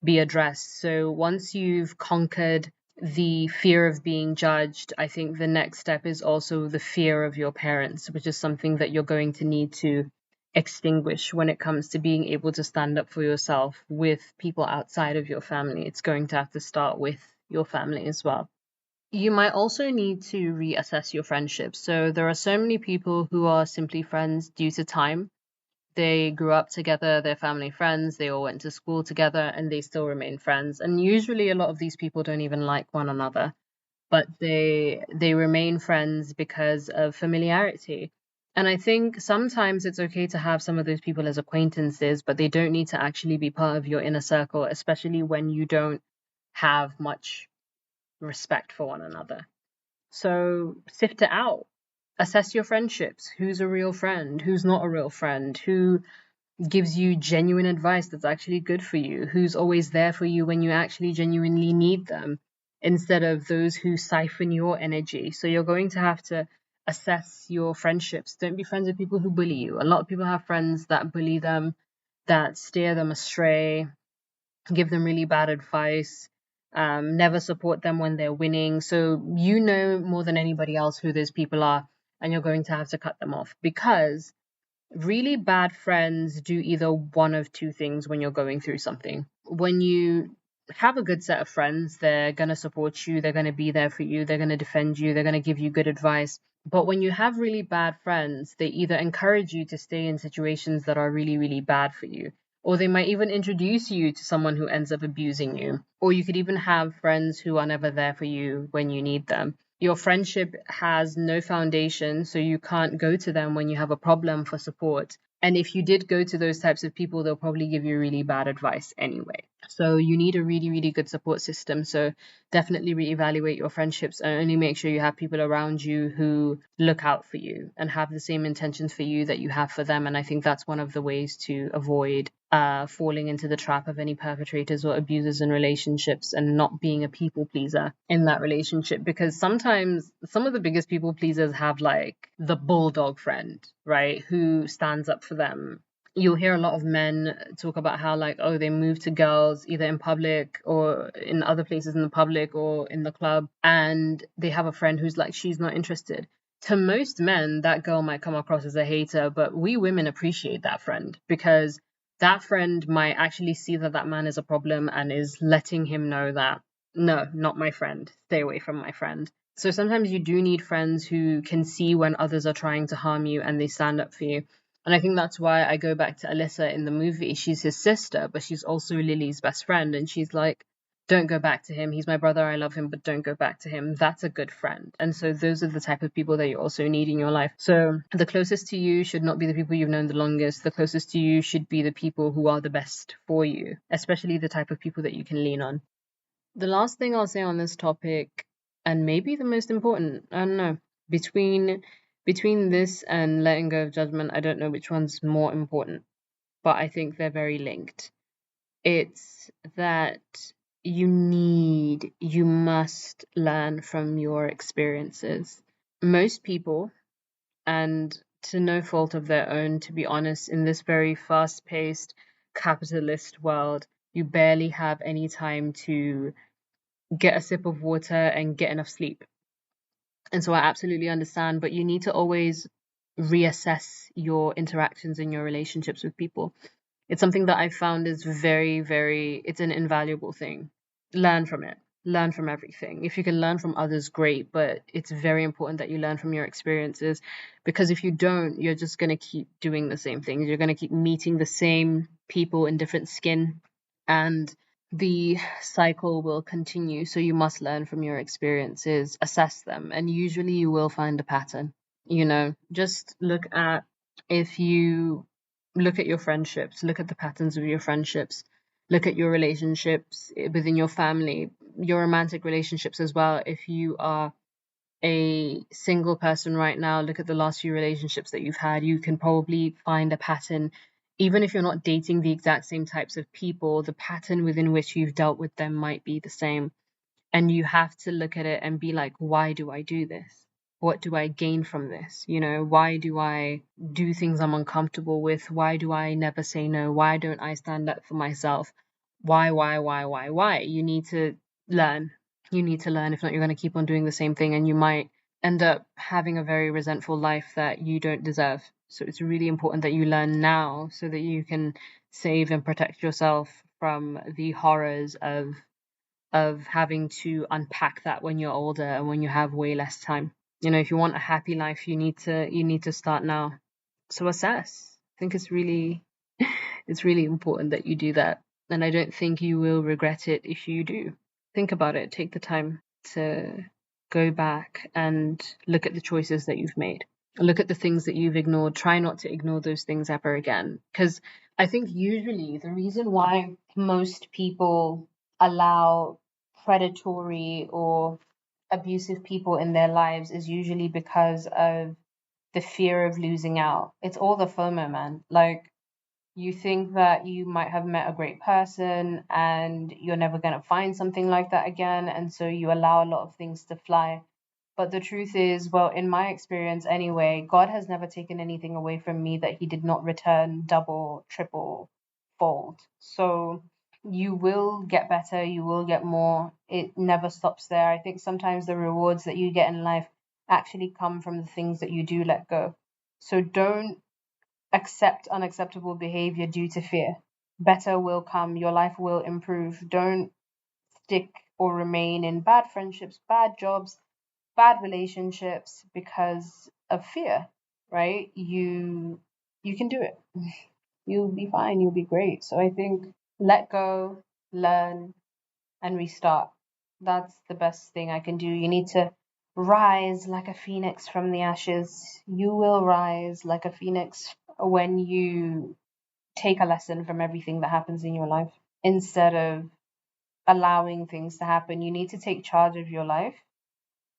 be addressed. So once you've conquered the fear of being judged, I think the next step is also the fear of your parents, which is something that you're going to need to extinguish when it comes to being able to stand up for yourself with people outside of your family. It's going to have to start with your family as well. You might also need to reassess your friendships. So there are so many people who are simply friends due to time. They grew up together, they're family friends, they all went to school together, and they still remain friends. And usually a lot of these people don't even like one another, but they remain friends because of familiarity. And I think sometimes it's okay to have some of those people as acquaintances, but they don't need to actually be part of your inner circle, especially when you don't have much respect for one another. So sift it out. Assess your friendships. Who's a real friend? Who's not a real friend? Who gives you genuine advice that's actually good for you? Who's always there for you when you actually genuinely need them, instead of those who siphon your energy? So you're going to have to assess your friendships. Don't be friends with people who bully you. A lot of people have friends that bully them, that steer them astray, give them really bad advice, never support them when they're winning. So you know more than anybody else who those people are, and you're going to have to cut them off, because really bad friends do either one of two things when you're going through something. When you have a good set of friends, they're going to support you, they're going to be there for you, they're going to defend you, they're going to give you good advice. But when you have really bad friends, they either encourage you to stay in situations that are really, really bad for you, or they might even introduce you to someone who ends up abusing you. Or you could even have friends who are never there for you when you need them. Your friendship has no foundation, so you can't go to them when you have a problem for support. And if you did go to those types of people, they'll probably give you really bad advice anyway. So you need a really, really good support system. So definitely reevaluate your friendships and only make sure you have people around you who look out for you and have the same intentions for you that you have for them. And I think that's one of the ways to avoid falling into the trap of any perpetrators or abusers in relationships, and not being a people pleaser in that relationship. Because sometimes some of the biggest people pleasers have like the bulldog friend, right, who stands up for them. You'll hear a lot of men talk about how, like, oh, they move to girls either in public or in other places in the public or in the club, and they have a friend who's like, she's not interested. To most men, that girl might come across as a hater, but we women appreciate that friend, because that friend might actually see that that man is a problem and is letting him know that, no, not my friend, stay away from my friend. So sometimes you do need friends who can see when others are trying to harm you and they stand up for you. And I think that's why I go back to Alyssa in the movie. She's his sister, but she's also Lily's best friend. And she's like, don't go back to him. He's my brother. I love him, but don't go back to him. That's a good friend. And so those are the type of people that you also need in your life. So the closest to you should not be the people you've known the longest. The closest to you should be the people who are the best for you, especially the type of people that you can lean on. The last thing I'll say on this topic, and maybe the most important, I don't know, between this and letting go of judgment, I don't know which one's more important, but I think they're very linked. It's that you must learn from your experiences. Most people, and to no fault of their own, to be honest, in this very fast-paced capitalist world, you barely have any time to get a sip of water and get enough sleep. And so I absolutely understand, but you need to always reassess your interactions and your relationships with people. It's something that I've found is very, very, it's an invaluable thing. Learn from it. Learn from everything. If you can learn from others, great, but it's very important that you learn from your experiences, because if you don't, you're just going to keep doing the same things. You're going to keep meeting the same people in different skin, and the cycle will continue. So you must learn from your experiences, assess them, and usually you will find a pattern. Just look at, if you look at your friendships, look at the patterns of your friendships, look at your relationships within your family, your romantic relationships as well. If you are a single person right now, look at the last few relationships that you've had. You can probably find a pattern. Even if you're not dating the exact same types of people, the pattern within which you've dealt with them might be the same. And you have to look at it and be like, why do I do this? What do I gain from this? Why do I do things I'm uncomfortable with? Why do I never say no? Why don't I stand up for myself? Why? You need to learn. You need to learn. If not, you're going to keep on doing the same thing, and you might end up having a very resentful life that you don't deserve. So it's really important that you learn now so that you can save and protect yourself from the horrors of having to unpack that when you're older and when you have way less time. If you want a happy life, you need to start now. So assess. I think it's really important that you do that. And I don't think you will regret it if you do. Think about it. Take the time to go back and look at the choices that you've made. Look at the things that you've ignored. Try not to ignore those things ever again. Because I think usually the reason why most people allow predatory or abusive people in their lives is usually because of the fear of losing out. It's all the FOMO, man. Like, you think that you might have met a great person and you're never going to find something like that again. And so you allow a lot of things to fly. But the truth is, well, in my experience anyway, God has never taken anything away from me that He did not return double, triple, fold. So you will get better, you will get more. It never stops there. I think sometimes the rewards that you get in life actually come from the things that you do let go. So don't accept unacceptable behavior due to fear. Better will come, your life will improve. Don't stick or remain in bad friendships, bad jobs, bad relationships because of fear, right? You can do it. You'll be fine, you'll be great. So I think let go, learn, and restart. That's the best thing I can do. You need to rise like a phoenix from the ashes. You will rise like a phoenix when you take a lesson from everything that happens in your life instead of allowing things to happen. You need to take charge of your life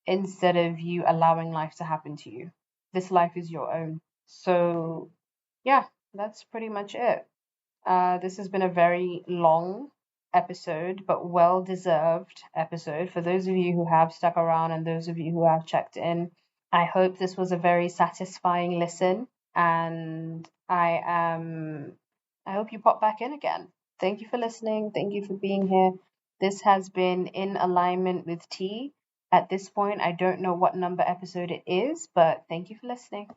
instead of you allowing life to happen to you. This life is your own. So, yeah, that's pretty much it. This has been a very long episode, but well deserved episode. For those of you who have stuck around and those of you who have checked in, I hope this was a very satisfying listen, and I hope you pop back in again. Thank you for listening. Thank you for being here. This has been In Alignment with T. At this point, I don't know what number episode it is, but thank you for listening.